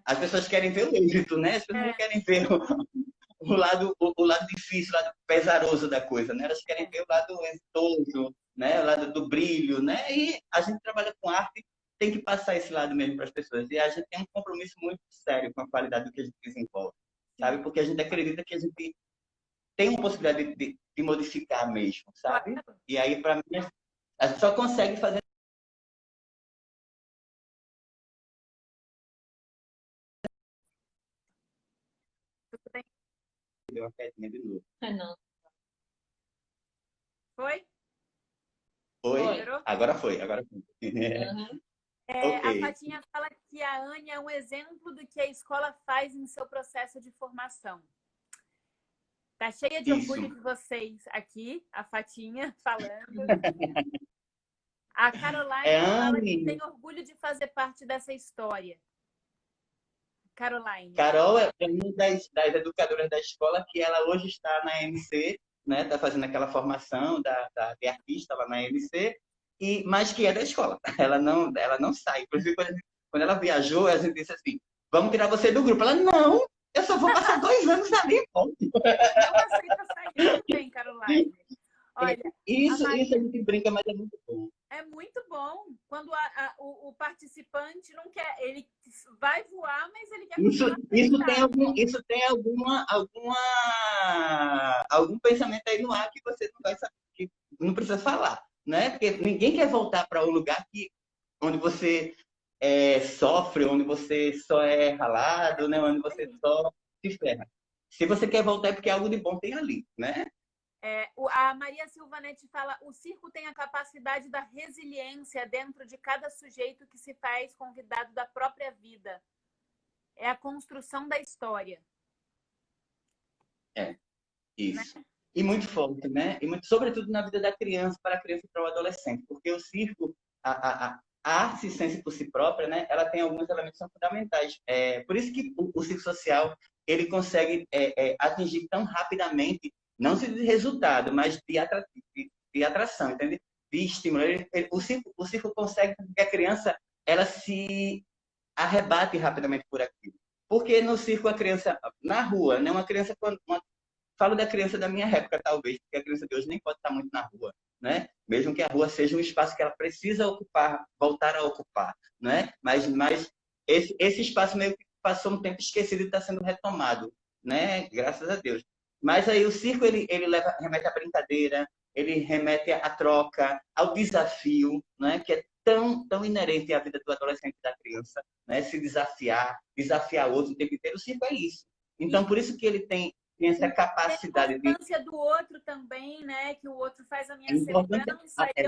Speaker 2: As pessoas querem ver o êxito, né? As pessoas não querem ver o lado difícil, o lado pesaroso da coisa, né? Elas querem ver o lado exitoso, né? O lado do brilho, né? E a gente trabalha com arte, tem que passar esse lado mesmo para as pessoas. E a gente tem um compromisso muito sério com a qualidade do que a gente desenvolve. Sabe? Porque a gente acredita que a gente tem uma possibilidade de modificar mesmo, sabe? E aí, para mim, a gente só consegue fazer. Deu uma quedinha de novo.
Speaker 3: Não.
Speaker 1: Foi?
Speaker 2: Foi? Agora foi.
Speaker 3: Uhum.
Speaker 1: A Fatinha fala que a Anne é um exemplo do que a escola faz em seu processo de formação. Tá cheia de orgulho de vocês aqui, a Fatinha falando. A Caroline fala que tem orgulho de fazer parte dessa história. Caroline.
Speaker 2: Carol é uma das educadoras da escola que ela hoje está na MC, né? Está fazendo aquela formação de artista lá na MC. Mas que é da escola. Ela não sai. Inclusive, quando ela viajou, a gente disse assim, vamos tirar você do grupo. Ela, não, eu só vou passar 2 anos ali.
Speaker 1: Não aceita sair também, Caroline. Olha,
Speaker 2: isso a gente brinca, mas é muito bom.
Speaker 1: É muito bom. Quando o participante não quer, ele vai voar, mas ele quer
Speaker 2: isso tem algum pensamento aí no ar que você não vai saber, que não precisa falar. Né? Porque ninguém quer voltar para um lugar onde você sofre, onde você só é ralado, né? Onde você só se ferra. Se você quer voltar é porque algo de bom tem ali, né?
Speaker 1: A Maria Silvanete fala, o circo tem a capacidade da resiliência dentro de cada sujeito que se faz convidado da própria vida. É a construção da história.
Speaker 2: Isso.
Speaker 1: Né?
Speaker 2: E muito forte, né? Sobretudo na vida da criança, para a criança e para o adolescente. Porque o circo, a arte ciência por si própria, né? Ela tem alguns elementos que são fundamentais. Por isso que o circo social ele consegue atingir tão rapidamente não de resultado, mas de atração, entende? De estímulo. O circo consegue que a criança ela se arrebate rapidamente por aquilo. Porque no circo a criança, na rua, né? Uma criança, falo da criança da minha época, talvez, porque a criança de hoje nem pode estar muito na rua, né? Mesmo que a rua seja um espaço que ela precisa ocupar, voltar a ocupar, né? Mas esse espaço meio que passou um tempo esquecido e está sendo retomado, né? Graças a Deus. Mas aí o circo, ele remete à brincadeira, ele remete à troca, ao desafio, né? Que é tão inerente à vida do adolescente e da criança, né? Se desafiar outro o tempo inteiro. O circo é isso. Então, por isso que ele tem essa capacidade de...
Speaker 1: A importância do outro também, né? Que o outro faz a minha
Speaker 2: segurança.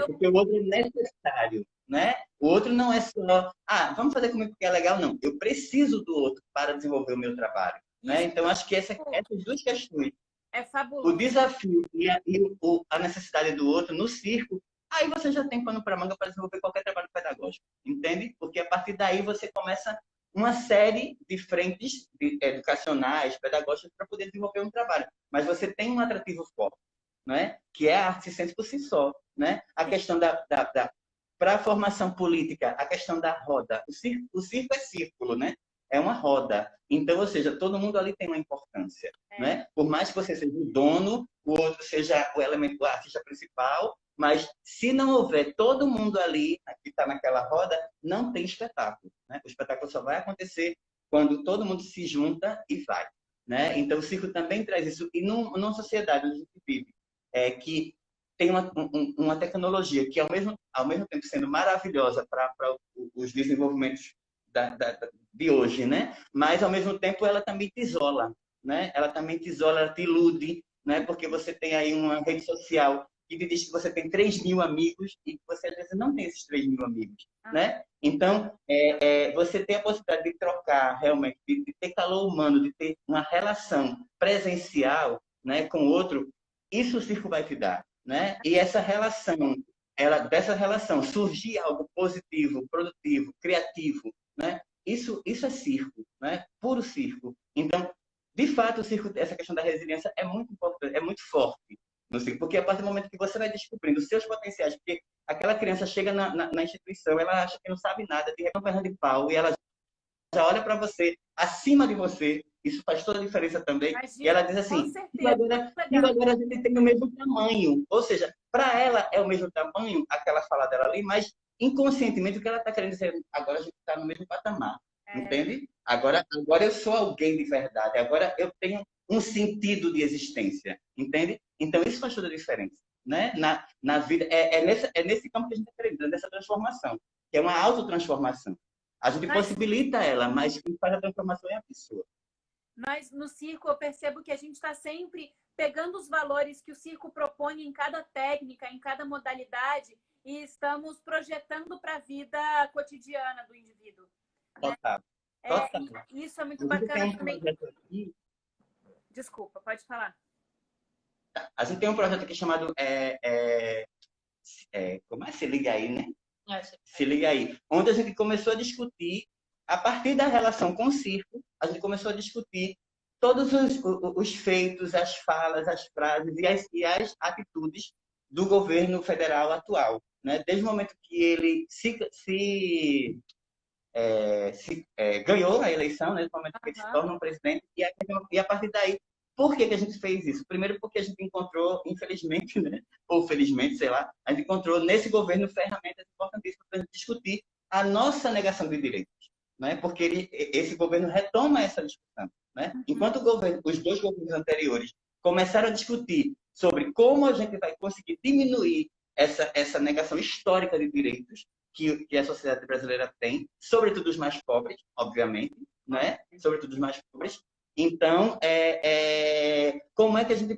Speaker 2: Porque o outro é necessário, né? O outro não é só, vamos fazer comigo porque é legal, não. Eu preciso do outro para desenvolver o meu trabalho. Né? Então, acho que essas duas questões,
Speaker 1: é fabuloso.
Speaker 2: O desafio e a necessidade do outro no circo, aí você já tem pano para manga para desenvolver qualquer trabalho pedagógico, entende? Porque a partir daí você começa uma série de frentes educacionais, pedagógicas, para poder desenvolver um trabalho. Mas você tem um atrativo forte, né? Que é a arte circense por si só. Né? A questão para a formação política, a questão da roda. O circo é círculo, né? É uma roda. Então, ou seja, todo mundo ali tem uma importância. Né? Por mais que você seja o dono, o outro seja o elemento, o artista principal, mas se não houver todo mundo ali que está naquela roda, não tem espetáculo. Né? O espetáculo só vai acontecer quando todo mundo se junta e vai. Né? Então, o circo também traz isso. E numa sociedade onde a gente vive, que tem uma tecnologia que, ao mesmo tempo, sendo maravilhosa para os desenvolvimentos de hoje, né? Mas, ao mesmo tempo, ela também te isola. Né? Ela também te isola, ela te ilude, né? Porque você tem aí uma rede social que te diz que você tem 3.000 amigos e você, às vezes, não tem esses 3.000 amigos. Né? Então, você tem a possibilidade de trocar, realmente, de ter calor humano, de ter uma relação presencial, né, com o outro, isso o circo vai te dar. Né? E essa relação, dessa relação surgir algo positivo, produtivo, criativo, né? Isso é circo, né? Puro circo. Então, de fato, o circo, essa questão da resiliência é muito importante, é muito forte no circo, porque a partir do momento que você vai descobrindo os seus potenciais, porque aquela criança chega na instituição, ela acha que não sabe nada, de repente é uma perna de pau, e ela já olha para você, acima de você, isso faz toda a diferença também. Imagina, e ela diz assim, e agora a gente tem o mesmo tamanho. Ou seja, para ela é o mesmo tamanho, aquela fala dela ali, mas inconscientemente o que ela está querendo dizer, agora a gente está no mesmo patamar. Entende? Agora eu sou alguém de verdade, agora eu tenho um sentido de existência. Entende? Então isso faz toda a diferença. Né? Na vida, nesse campo que a gente está querendo, nessa transformação, que é uma autotransformação. A gente possibilita ela, mas quem faz a transformação é a pessoa.
Speaker 1: Nós, no circo, eu percebo que a gente está sempre pegando os valores que o circo propõe em cada técnica, em cada modalidade, e estamos projetando para a vida cotidiana do indivíduo.
Speaker 2: Total.
Speaker 1: Total. Isso é muito bacana também. Desculpa, pode falar.
Speaker 2: A gente tem um projeto aqui chamado como é? Se liga aí, né? Se liga aí. Onde a gente começou a discutir, a partir da relação com o circo, a gente começou a discutir todos os feitos, as falas, as frases e as atitudes do governo federal atual. Né? Desde o momento que ele ganhou a eleição, né? Desde o momento que ele se torna um presidente, e a partir daí, por que a gente fez isso? Primeiro porque a gente encontrou, infelizmente, né? Ou felizmente, sei lá, a gente encontrou nesse governo ferramentas importantíssimas para a gente discutir a nossa negação de direitos. Né? Porque esse governo retoma essa discussão. Né? Enquanto os dois governos anteriores começaram a discutir sobre como a gente vai conseguir diminuir essa negação histórica de direitos que a sociedade brasileira tem, sobretudo os mais pobres, obviamente, né? Sobretudo os mais pobres. Então, como é que a gente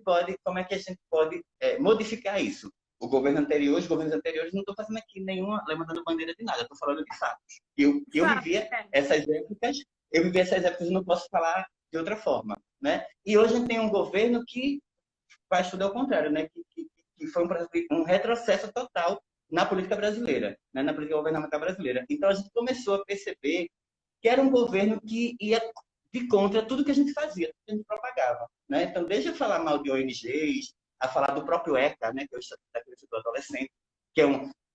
Speaker 2: pode modificar isso? Os governos anteriores não estou fazendo aqui nenhuma levantando bandeira de nada, estou falando de fatos. Eu vivia essas épocas, e não posso falar de outra forma, né? E hoje a gente tem um governo que faz tudo ao contrário, né? Que foi um retrocesso total na política brasileira, né? Na política governamental brasileira. Então a gente começou a perceber que era um governo que ia de contra tudo que a gente fazia, tudo que a gente propagava, né? Então, desde eu falar mal de ONGs, a falar do próprio ECA, né, que é o Estatuto da Criança e do Adolescente, que é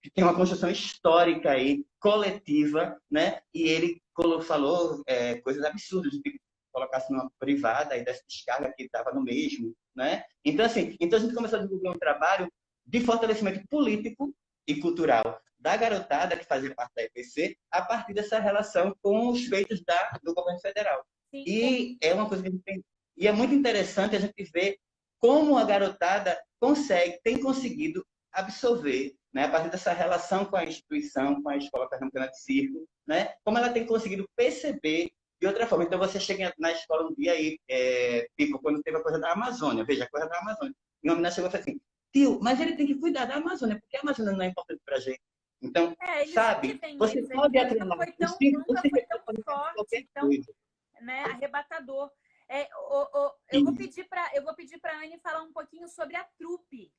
Speaker 2: que tem uma construção histórica aí, coletiva, né? E ele falou coisas absurdas, de que colocasse numa privada e dessa descarga que estava no mesmo, né? Então, assim, então a gente começou a desenvolver um trabalho de fortalecimento político e cultural da garotada que fazia parte da EPC a partir dessa relação com os feitos do governo federal.
Speaker 1: Sim.
Speaker 2: E é uma coisa que a gente tem, e é muito interessante a gente ver como a garotada tem conseguido absorver, né, a partir dessa relação com a instituição, com a Escola Pernambucana de Circo, né, como ela tem conseguido perceber de outra forma. Então, você chega na escola um dia aí, tipo, quando teve a coisa da Amazônia, veja, a coisa da Amazônia, e uma menina chegou e falou assim, tio, mas ele tem que cuidar da Amazônia, porque a Amazônia não é importante para a gente. Então, sabe, você pode atrelar.
Speaker 1: Nunca foi tão forte, tão, né, arrebatador. Eu vou pedir para a Anne falar um pouquinho sobre a trupe.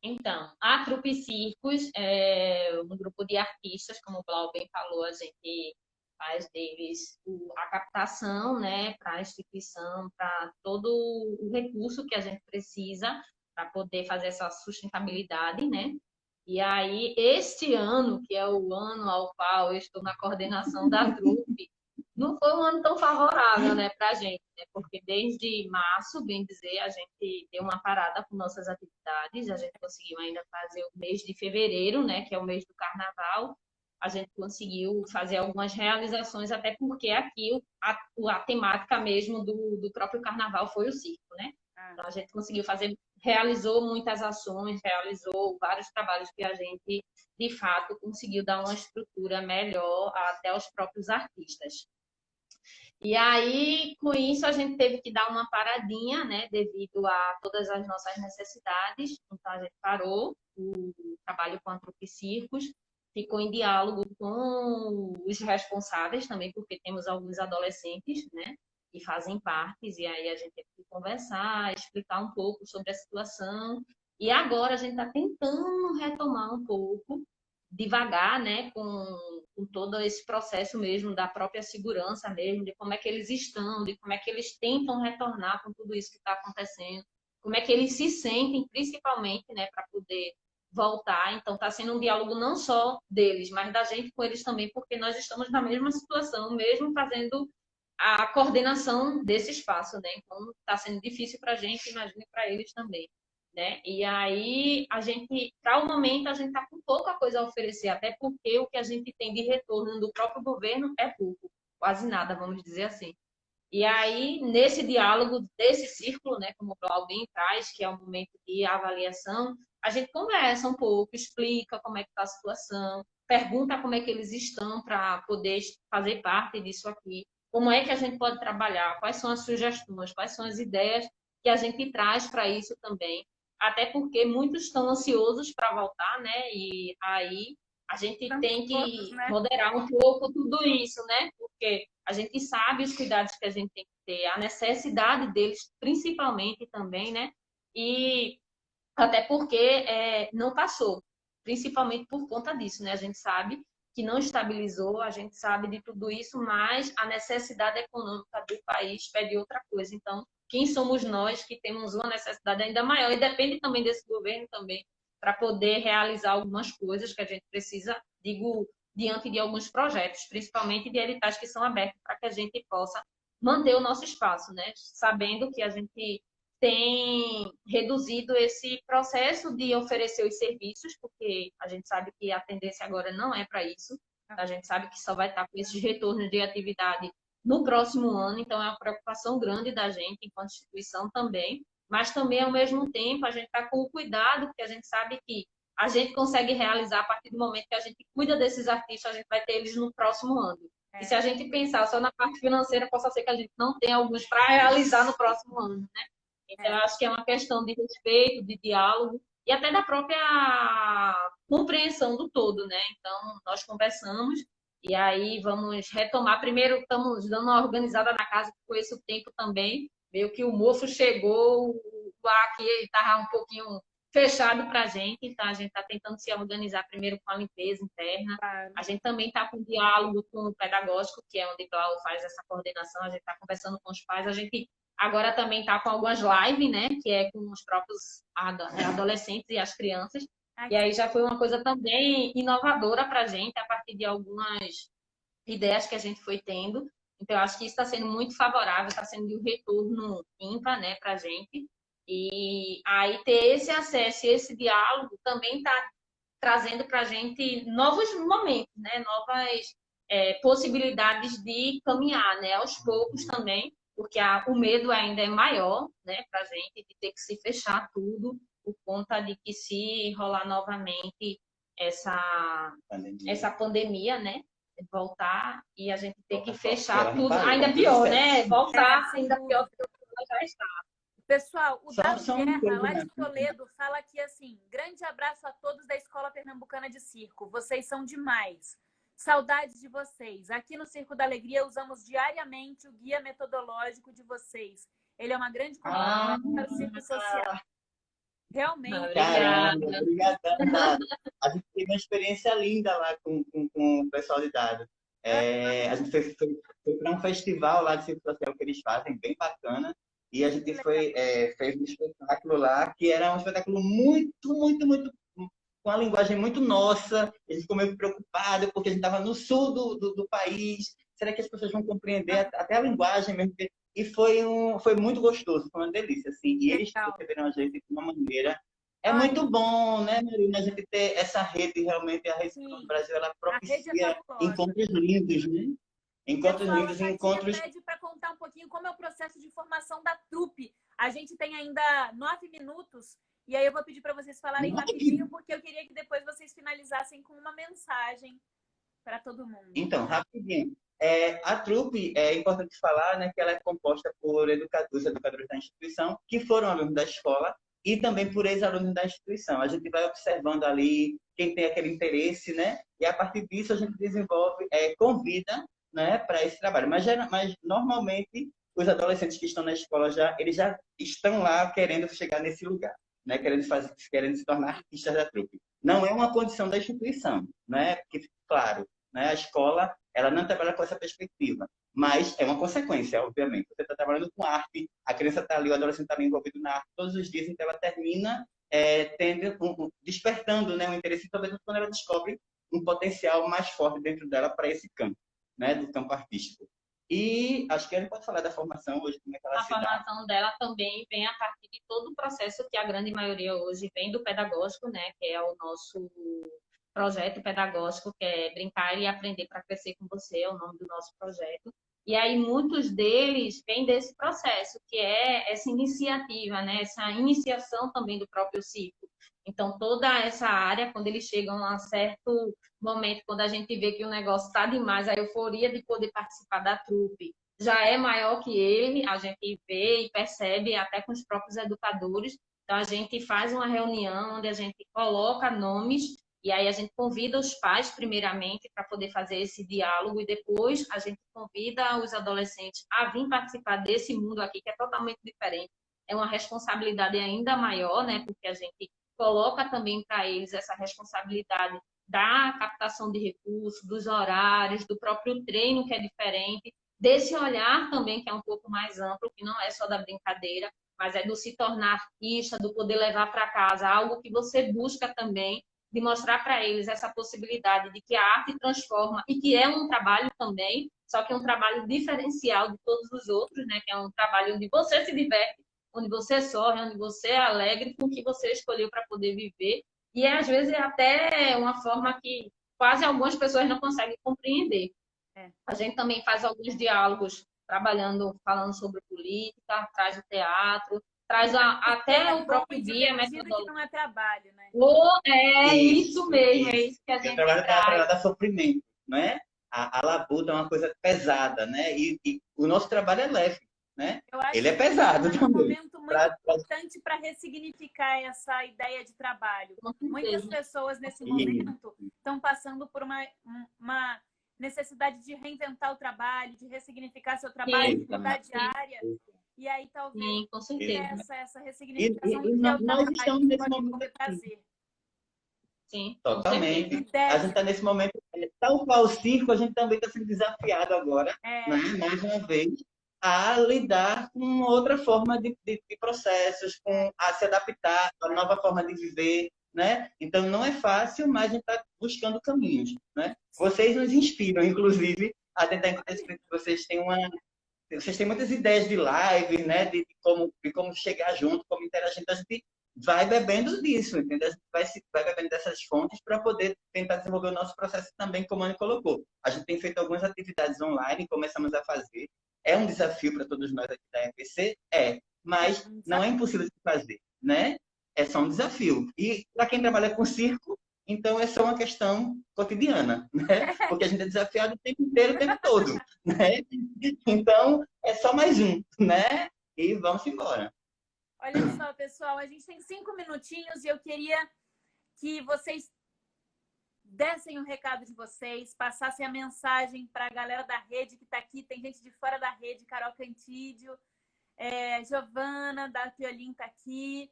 Speaker 3: Então, a Trupe Circos é um grupo de artistas, como o Blau bem falou, a gente faz deles a captação, né, para a instituição, para todo o recurso que a gente precisa para poder fazer essa sustentabilidade, né? E aí, este ano, que é o ano ao qual eu estou na coordenação da Trupe, não foi um ano tão favorável, né, para a gente, né? Porque desde março, bem dizer, a gente deu uma parada com nossas atividades, a gente conseguiu ainda fazer o mês de fevereiro, né, que é o mês do carnaval, a gente conseguiu fazer algumas realizações, até porque aqui a temática mesmo do próprio carnaval foi o circo, né? Então, a gente conseguiu realizou muitas ações, realizou vários trabalhos que a gente, de fato, conseguiu dar uma estrutura melhor até aos próprios artistas. E aí, com isso, a gente teve que dar uma paradinha, né, devido a todas as nossas necessidades. Então, a gente parou o trabalho com a Trupe Circos, ficou em diálogo com os responsáveis também, porque temos alguns adolescentes, né, que fazem partes, e aí a gente teve que conversar, explicar um pouco sobre a situação. E agora a gente está tentando retomar um pouco, devagar, né, com todo esse processo mesmo da própria segurança mesmo, de como é que eles estão, de como é que eles tentam retornar com tudo isso que está acontecendo, como é que eles se sentem, principalmente, né, para poder voltar. Então, está sendo um diálogo não só deles, mas da gente com eles também, porque nós estamos na mesma situação, mesmo fazendo a coordenação desse espaço, né? Então, está sendo difícil para a gente, imagine para eles também, né? E aí, para o momento, a gente está com pouca coisa a oferecer, até porque o que a gente tem de retorno do próprio governo é pouco, quase nada, vamos dizer assim. E aí, nesse diálogo, desse círculo, né, como o Claudinho traz, que é um momento de avaliação, a gente conversa um pouco, explica como é que está a situação, pergunta como é que eles estão para poder fazer parte disso aqui, como é que a gente pode trabalhar, quais são as sugestões, quais são as ideias que a gente traz para isso também, até porque muitos estão ansiosos para voltar, né, e aí a gente tem que moderar um pouco tudo isso, né, porque a gente sabe os cuidados que a gente tem que ter, a necessidade deles, principalmente também, né? E até porque não passou, principalmente por conta disso, né? A gente sabe que não estabilizou, a gente sabe de tudo isso, mas a necessidade econômica do país pede outra coisa. Então, quem somos nós que temos uma necessidade ainda maior? E depende também desse governo também, para poder realizar algumas coisas que a gente precisa, digo, diante de alguns projetos, principalmente de editais que são abertos para que a gente possa manter o nosso espaço, né? Sabendo que a gente tem reduzido esse processo de oferecer os serviços, porque a gente sabe que a tendência agora não é para isso, a gente sabe que só vai estar com esses retornos de atividade no próximo ano, então é uma preocupação grande da gente, enquanto instituição também, mas também, ao mesmo tempo, a gente está com o cuidado, porque a gente sabe que a gente consegue realizar a partir do momento que a gente cuida desses artistas, a gente vai ter eles no próximo ano. E se a gente pensar só na parte financeira, possa ser que a gente não tenha alguns para realizar no próximo ano, né? Então, eu acho que é uma questão de respeito, de diálogo e até da própria compreensão do todo, né? Então, nós conversamos e aí vamos retomar. Primeiro, estamos dando uma organizada na casa, com esse tempo também. Meio que o moço chegou, o ar aqui estava um pouquinho fechado para a gente, então a gente está tentando se organizar primeiro com a limpeza interna.
Speaker 1: Claro.
Speaker 3: A gente também está com diálogo com o pedagógico, que é onde Cláudio faz essa coordenação, a gente está conversando com os pais, a gente agora também está com algumas lives, né, que é com os próprios adolescentes e as crianças, e aí já foi uma coisa também inovadora para a gente, a partir de algumas ideias que a gente foi tendo. Então, eu acho que isso está sendo muito favorável, está sendo de um retorno ímpar, né, para a gente. E aí ter esse acesso e esse diálogo também está trazendo para a gente novos momentos, né, novas possibilidades de caminhar, né, aos poucos também, porque o medo ainda é maior, né, para a gente, de ter que se fechar tudo, por conta de que se rolar novamente essa pandemia, né, voltar e a gente ter que fechar tudo, ainda pior, né? Voltar ainda pior do que já está.
Speaker 1: Pessoal, o Dado Guerra,
Speaker 2: coisa,
Speaker 1: lá
Speaker 2: né?
Speaker 1: de Toledo, fala aqui assim: grande abraço a todos da Escola Pernambucana de Circo. Vocês são demais. Saudades de vocês. Aqui no Circo da Alegria usamos diariamente o guia metodológico de vocês. Ele é uma grande contribuição para o circo social. Realmente.
Speaker 2: Caramba, obrigada. A gente teve uma experiência linda lá com o pessoal de dados. A gente foi para um festival lá de circo social que eles fazem, bem bacana. E a gente fez um espetáculo lá, que era um espetáculo muito, muito, muito, com uma linguagem muito nossa. A gente ficou meio preocupado, porque a gente estava no sul do país. Será que as pessoas vão compreender até a linguagem mesmo? E foi muito gostoso, foi uma delícia, assim. E eles receberam a gente de uma maneira... É muito bom, né, Marina, a gente ter essa rede, realmente, a Rede no Brasil, ela propicia encontros lindos, né? Encontros lindos, encontros...
Speaker 1: pede para contar um pouquinho como é o processo de formação da trupe. A gente tem ainda 9 minutos, e aí eu vou pedir para vocês falarem rapidinho, porque eu queria que depois vocês finalizassem com uma mensagem para todo mundo.
Speaker 2: Então, rapidinho. A trupe, é importante falar, né, que ela é composta por educadores da instituição, que foram alunos da escola, e também por ex-alunos da instituição. A gente vai observando ali quem tem aquele interesse, né? E a partir disso a gente desenvolve, convida, né, para esse trabalho. Mas normalmente os adolescentes que estão na escola eles já estão lá querendo chegar nesse lugar, né? Querendo se tornar artistas da trupe. Não é uma condição da instituição, né? Porque, claro, né, a escola ela não trabalha com essa perspectiva, mas é uma consequência, obviamente. Você está trabalhando com arte, a criança está ali, o adolescente está ali envolvido na arte todos os dias, então ela termina despertando, né, um interesse, talvez quando ela descobre um potencial mais forte dentro dela para esse campo, né, do campo artístico. E acho que ela pode falar da formação hoje, como é que ela se dá.
Speaker 3: A formação dela também vem a partir de todo o processo que a grande maioria hoje vem do pedagógico, né, que é o nosso projeto pedagógico, que é Brincar e Aprender para Crescer com Você, é o nome do nosso projeto. E aí muitos deles vêm desse processo, que é essa iniciativa, né? Essa iniciação também do próprio circo. Então, toda essa área, quando eles chegam a um certo momento, quando a gente vê que o negócio está demais, a euforia de poder participar da trupe já é maior que ele, a gente vê e percebe até com os próprios educadores. Então, a gente faz uma reunião onde a gente coloca nomes. E aí a gente convida os pais, primeiramente, para poder fazer esse diálogo, e depois a gente convida os adolescentes a vir participar desse mundo aqui, que é totalmente diferente. É uma responsabilidade ainda maior, né? Porque a gente coloca também para eles essa responsabilidade da captação de recursos, dos horários, do próprio treino, que é diferente, desse olhar também, que é um pouco mais amplo, que não é só da brincadeira, mas é do se tornar artista, do poder levar para casa algo que você busca também, de mostrar para eles essa possibilidade de que a arte transforma e que é um trabalho também, só que é um trabalho diferencial de todos os outros, né? Que é um trabalho onde você se diverte, onde você sorri, onde você é alegre com o que você escolheu para poder viver. E às vezes é até uma forma que quase algumas pessoas não conseguem compreender. A gente também faz alguns diálogos falando sobre política, traz o teatro, traz até o próprio guia metodológico.
Speaker 1: Que não é trabalho, né?
Speaker 3: Isso mesmo, é isso que a gente
Speaker 2: traz. O trabalho dá sofrimento, né? A labuta é uma coisa pesada, né? E o nosso trabalho é leve, né? Ele é pesado também.
Speaker 1: É um momento muito importante para ressignificar essa ideia de trabalho. Muitas pessoas nesse momento estão passando por uma necessidade de reinventar o trabalho, de ressignificar seu trabalho, de mudar de área. E aí talvez
Speaker 3: Sim, com certeza.
Speaker 1: essa
Speaker 2: E,
Speaker 1: ressignificação
Speaker 2: e
Speaker 1: do seu
Speaker 2: nós estamos
Speaker 1: trabalho
Speaker 2: nesse
Speaker 1: pode
Speaker 2: momento aqui.
Speaker 1: trazer.
Speaker 3: Sim, com
Speaker 2: Totalmente.
Speaker 3: certeza.
Speaker 2: A gente
Speaker 1: Deve,
Speaker 2: está nesse momento, tal qual o circo, a gente também está sendo desafiado agora, né,
Speaker 1: é,
Speaker 2: mais uma vez, a lidar com outra forma de processos, a se adaptar à nova forma de viver, né? Então, não é fácil, mas a gente está buscando caminhos, né? Vocês nos inspiram, inclusive, a tentar entender que vocês têm muitas ideias de live, né? De como chegar junto, como interagir. Então, a gente vai bebendo disso, entendeu? A gente vai bebendo dessas fontes para poder tentar desenvolver o nosso processo também, como a Anne colocou. A gente tem feito algumas atividades online, começamos a fazer. É um desafio para todos nós aqui da MPC? Mas não é impossível de fazer, né? É só um desafio. E para quem trabalha com circo, então é só uma questão cotidiana, né? Porque a gente é desafiado o tempo inteiro, o tempo todo, né? Então, é só mais um, né? E vamos embora.
Speaker 1: olha só, pessoal, a gente tem 5 minutinhos e eu queria que vocês dessem o recado de vocês, passassem a mensagem para a galera da rede que está aqui. Tem gente de fora da rede, Carol Cantídio, Giovana, da Piolim está aqui.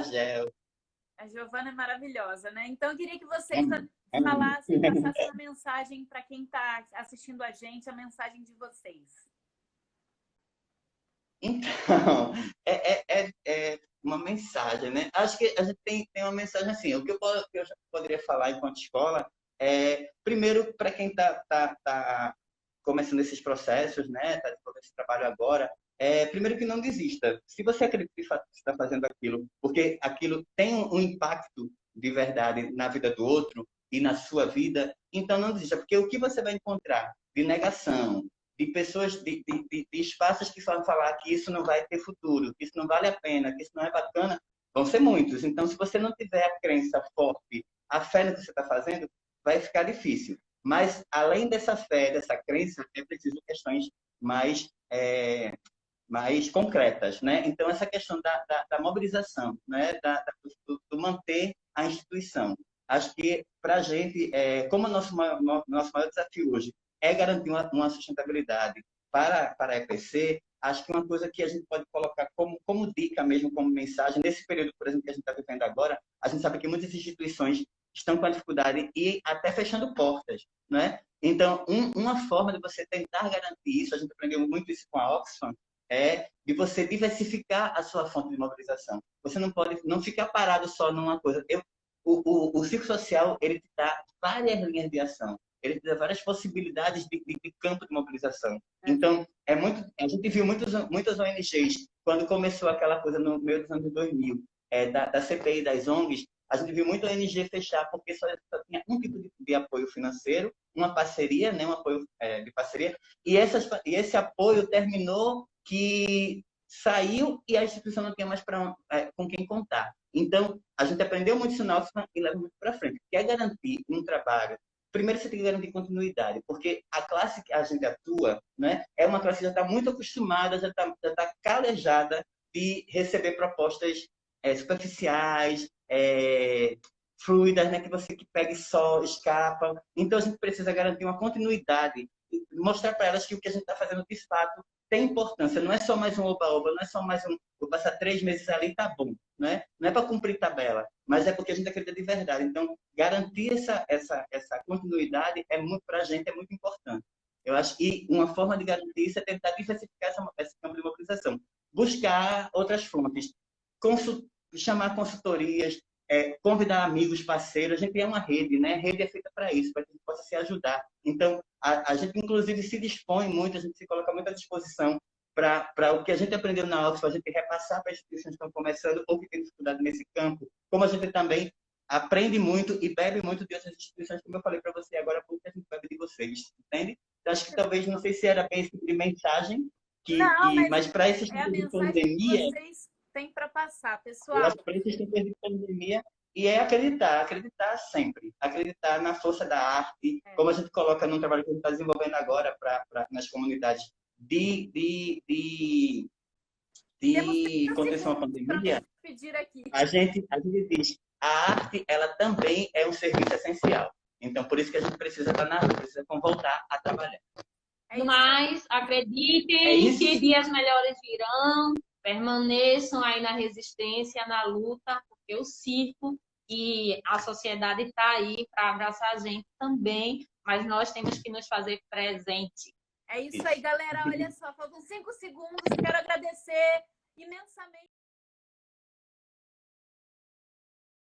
Speaker 2: Gel.
Speaker 1: A Giovana é maravilhosa, né? Então, eu queria que vocês falassem, passassem uma mensagem para quem está assistindo a gente, a mensagem de vocês.
Speaker 2: Então, é uma mensagem, né? Acho que a gente tem uma mensagem assim. O que eu já poderia falar enquanto escola primeiro, para quem tá começando esses processos, né? Está desenvolvendo esse trabalho agora, primeiro que não desista. Se você acredita que está fazendo aquilo, porque aquilo tem um impacto de verdade na vida do outro e na sua vida, então não desista, porque o que você vai encontrar de negação, de pessoas, de espaços que vão falar que isso não vai ter futuro, que isso não vale a pena, que isso não é bacana, vão ser muitos. Então, se você não tiver a crença forte, a fé no que você está fazendo, vai ficar difícil. Mas, além dessa fé, dessa crença, é preciso questões mais concretas, né? Então, essa questão da mobilização, né? Do manter a instituição. Acho que, para a gente, como nosso maior desafio hoje é garantir uma sustentabilidade para a EPC, acho que uma coisa que a gente pode colocar como dica mesmo, como mensagem, nesse período, por exemplo, que a gente está vivendo agora, a gente sabe que muitas instituições estão com a dificuldade e até fechando portas, né? Então, uma forma de você tentar garantir isso, a gente aprendeu muito isso com a Oxfam, de você diversificar a sua fonte de mobilização. Você não pode não ficar parado só numa coisa. O Circo Social, ele te dá várias linhas de ação. Ele te dá várias possibilidades de campo de mobilização. Então, a gente viu muitas ONGs, quando começou aquela coisa no meio dos anos 2000, da CPI das ONGs, a gente viu muita ONG fechar porque só tinha um tipo de apoio financeiro, uma parceria, né, um apoio de parceria, e esse apoio terminou que saiu e a instituição não tinha mais com quem contar. Então, a gente aprendeu muito isso na Oxfam e leva muito para frente. Quer garantir um trabalho, primeiro você tem que garantir continuidade, porque a classe que a gente atua, né, é uma classe que já está muito acostumada, já está calejada de receber propostas superficiais, fluidas, né, que você que pega e só escapa. Então, a gente precisa garantir uma continuidade, mostrar para elas que o que a gente está fazendo de fato tem importância. Não é só mais um oba-oba, não é só mais vou passar 3 meses ali, tá bom. Né? Não é para cumprir tabela, mas é porque a gente acredita de verdade. Então, garantir essa continuidade para a gente é muito importante. Eu acho que uma forma de garantir isso é tentar diversificar esse campo de mobilização. Buscar outras fontes, chamar consultorias, convidar amigos, parceiros. A gente é uma rede, né? A rede é feita para isso, para que a gente possa se ajudar. Então, a gente, inclusive, se dispõe muito, a gente se coloca muito à disposição para o que a gente aprendeu na Oxfam, a gente repassar para as instituições que estão começando ou que têm dificuldade nesse campo, como a gente também aprende muito e bebe muito de outras instituições, como eu falei para você agora, porque a gente bebe de vocês, entende? Então, acho que talvez, não sei se era bem esse tipo de mensagem, mas para esses
Speaker 1: tempos
Speaker 2: de pandemia...
Speaker 1: que vocês têm para passar, pessoal.
Speaker 2: Eu acho que para esses tempos de pandemia, e acreditar sempre, acreditar na força da arte, como a gente coloca no trabalho que a gente está desenvolvendo agora nas comunidades de contenção à pandemia. A gente diz, a arte, ela também é um serviço essencial. Então, por isso que a gente precisa estar na rua, precisa voltar a trabalhar.
Speaker 3: Mas acreditem
Speaker 2: É isso.
Speaker 3: que dias melhores virão, permaneçam aí na resistência, na luta, porque o circo e a sociedade está aí para abraçar a gente também, mas nós temos que nos fazer presente.
Speaker 1: É isso aí, galera. Olha só, faltam 5 segundos. Quero agradecer imensamente.